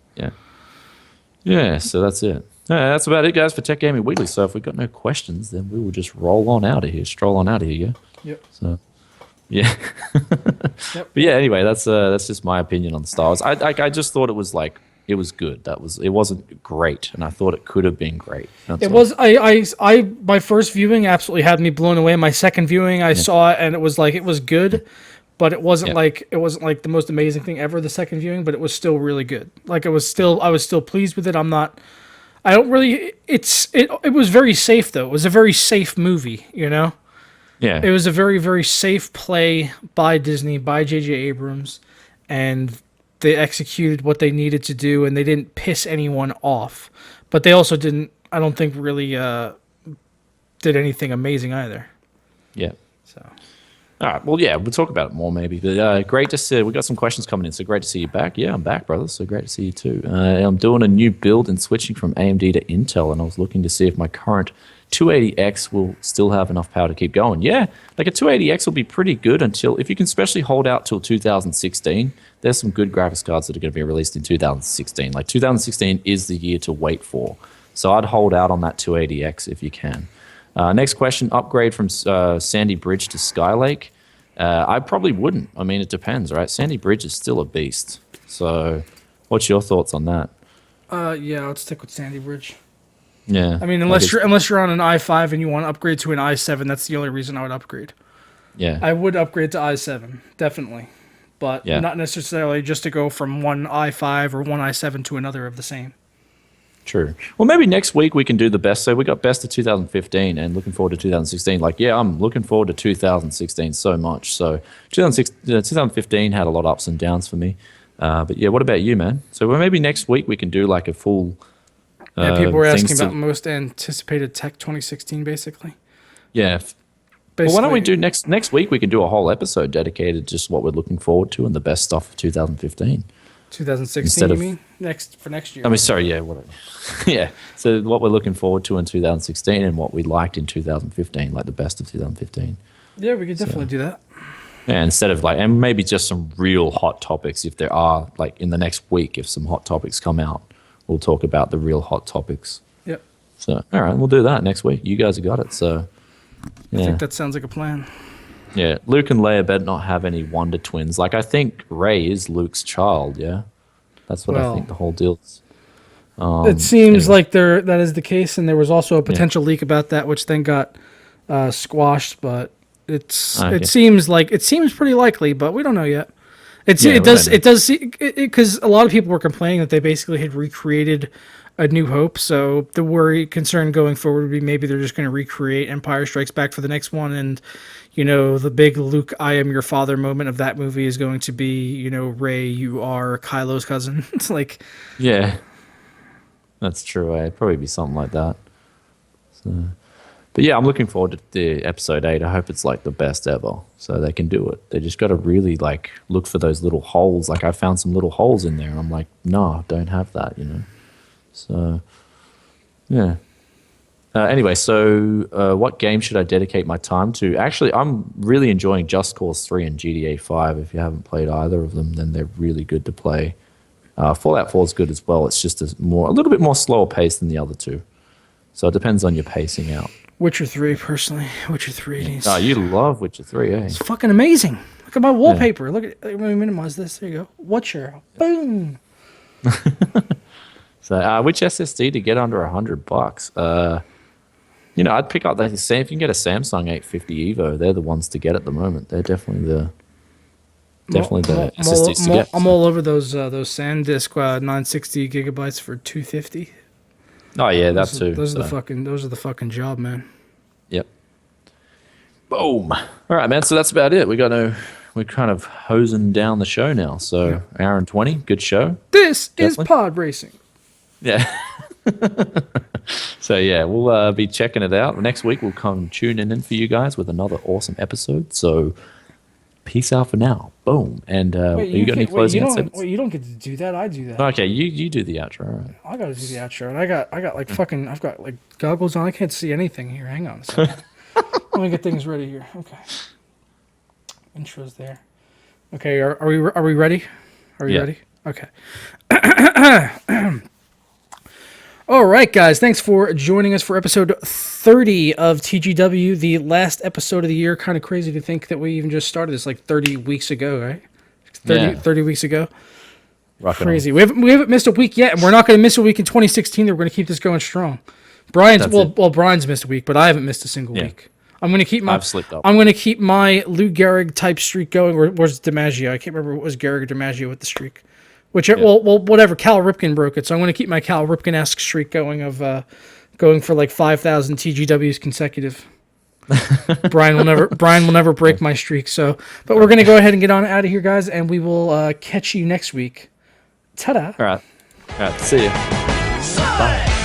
Yeah. So that's it. That's about it, guys, for Tech Gaming Weekly. So if we've got no questions, then we will just stroll on out of here. Yeah. Yep. So, Yeah. Yep. But yeah, anyway, that's just my opinion on the Star Wars. I just thought it was like it was good. It wasn't great, and I thought it could have been great. That's It all. was my first viewing absolutely had me blown away. My second viewing, I Yeah, saw it and it was like it was good, but yeah, it wasn't like the most amazing thing ever. The second viewing, but it was still really good. Like I was still pleased with it. I'm not. I don't really. It was very safe though. It was a very safe movie. You know, yeah, it was a very safe play by Disney, by J.J. Abrams, and they executed what they needed to do, and they didn't piss anyone off. But they also didn't. I don't think really did anything amazing either. yeah. So All right. Well, yeah, we'll talk about it more maybe. But great to see. We got some questions coming in, so great to see you back. Yeah, I'm back, brother. So great to see you too. I'm doing a new build and switching from AMD to Intel, and I was looking to see if my current 280X will still have enough power to keep going. Yeah, like a 280X will be pretty good until if you can especially hold out till 2016. There's some good graphics cards that are going to be released in 2016. Like 2016 is the year to wait for. So I'd hold out on that 280X if you can. Next question: upgrade from Sandy Bridge to Skylake. I probably wouldn't. I mean, it depends, right? Sandy Bridge is still a beast. So, what's your thoughts on that? yeah, let's stick with Sandy Bridge. Yeah, I mean, unless you're on an i5 and you want to upgrade to an i7, that's the only reason I would upgrade. yeah, I would upgrade to i7 definitely, but yeah. not necessarily just to go from one i5 or one i7 to another of the same. True. Well, maybe next week we can do the best. So we got best of 2015 and looking forward to 2016. Like, yeah, I'm looking forward to 2016 so much. So 2015 had a lot of ups and downs for me. But yeah, what about you, man? So well, maybe next week we can do like a full Yeah, people were asking things about to most anticipated tech 2016, basically. yeah. Well, why don't we do next week? We can do a whole episode dedicated to just what we're looking forward to and the best stuff of 2015 2016? instead You of mean next year? I mean, sorry, yeah, yeah. So what we're looking forward to in 2016 and what we liked in 2015, like the best of 2015. Yeah, we could definitely do that. Yeah, instead of like, and maybe just some real hot topics if there are, like in the next week, if some hot topics come out, we'll talk about the real hot topics. Yep. So, all right, we'll do that next week. You guys have got it. So, I yeah. think that sounds like a plan. Yeah, Luke and Leia better not have any Wonder Twins. Like, I think Rey is Luke's child, yeah? That's what I Well, think the whole deal is. it seems Anyway. like that is the case, and there was also a potential leak about that, which then got squashed. But it Okay. seems pretty likely, but we don't know yet. Yeah, we don't know. It does because a lot of people were complaining that they basically had recreated A New Hope. So the concern going forward would be maybe they're just going to recreate Empire Strikes Back for the next one, and the big Luke "I am your father" moment of that movie is going to be Rey, you are Kylo's cousin. It's like Yeah, that's true. It'd probably be something like that. So, but yeah, I'm looking forward to the episode 8. I hope it's like the best ever, so they can do it. They just got to really like look for those little holes. Like I found some little holes in there, and I'm like, no, don't have that. So, yeah. Anyway, so what game should I dedicate my time to? Actually, I'm really enjoying Just Cause 3 and GTA 5. If you haven't played either of them, then they're really good to play. Fallout 4 is good as well. It's just a little bit more slower pace than the other two. So it depends on your pacing out. Witcher 3, personally. Witcher 3 needs. Oh, you love Witcher 3, eh? It's fucking amazing. Look at my wallpaper. Look at. Let me minimize this. There you go. Witcher. Boom. So which SSD to get under $100? I'd pick up the same. If you can get a Samsung 850 Evo, they're the ones to get at the moment. They're definitely the SSDs to get. I'm all over those SanDisk 960 gigabytes for 250. Oh yeah, that too. Those are the fucking job, man. Yep. Boom. All right, man. So that's about it. We're kind of hosing down the show now. So hour and 20, good show. This Definitely. is pod racing. Yeah. So yeah, we'll be checking it out. Next week we'll come tuning in for you guys with another awesome episode. So peace out for now. Boom. And you got any closing statements? Wait, you don't get to do that. I do that. Okay, you do the outro. All right. I gotta do the outro, and I got like fucking. I've got like goggles on. I can't see anything here. Hang on a second. Let me get things ready here. Okay. Intro's there. Okay, are we ready? Are we ready? Okay. All right, guys. Thanks for joining us for episode 30 of TGW, the last episode of the year. Kind of crazy to think that we even just started this like 30 weeks ago, right? 30 weeks ago. Rocking Crazy. We haven't missed a week yet, and we're not going to miss a week in 2016. We're going to keep this going strong. Brian's missed a week, but I haven't missed a single week. I'm going to keep I've slipped up. I'm going to keep my Lou Gehrig type streak going. Or was DiMaggio? I can't remember what was Gehrig or DiMaggio with the streak. Whatever. Cal Ripken broke it, so I'm going to keep my Cal Ripken-esque streak going of going for like 5,000 TGWs consecutive. Brian will never break my streak. So, but we're going to go ahead and get on out of here, guys, and we will catch you next week. Ta-da! All right. See you. Bye.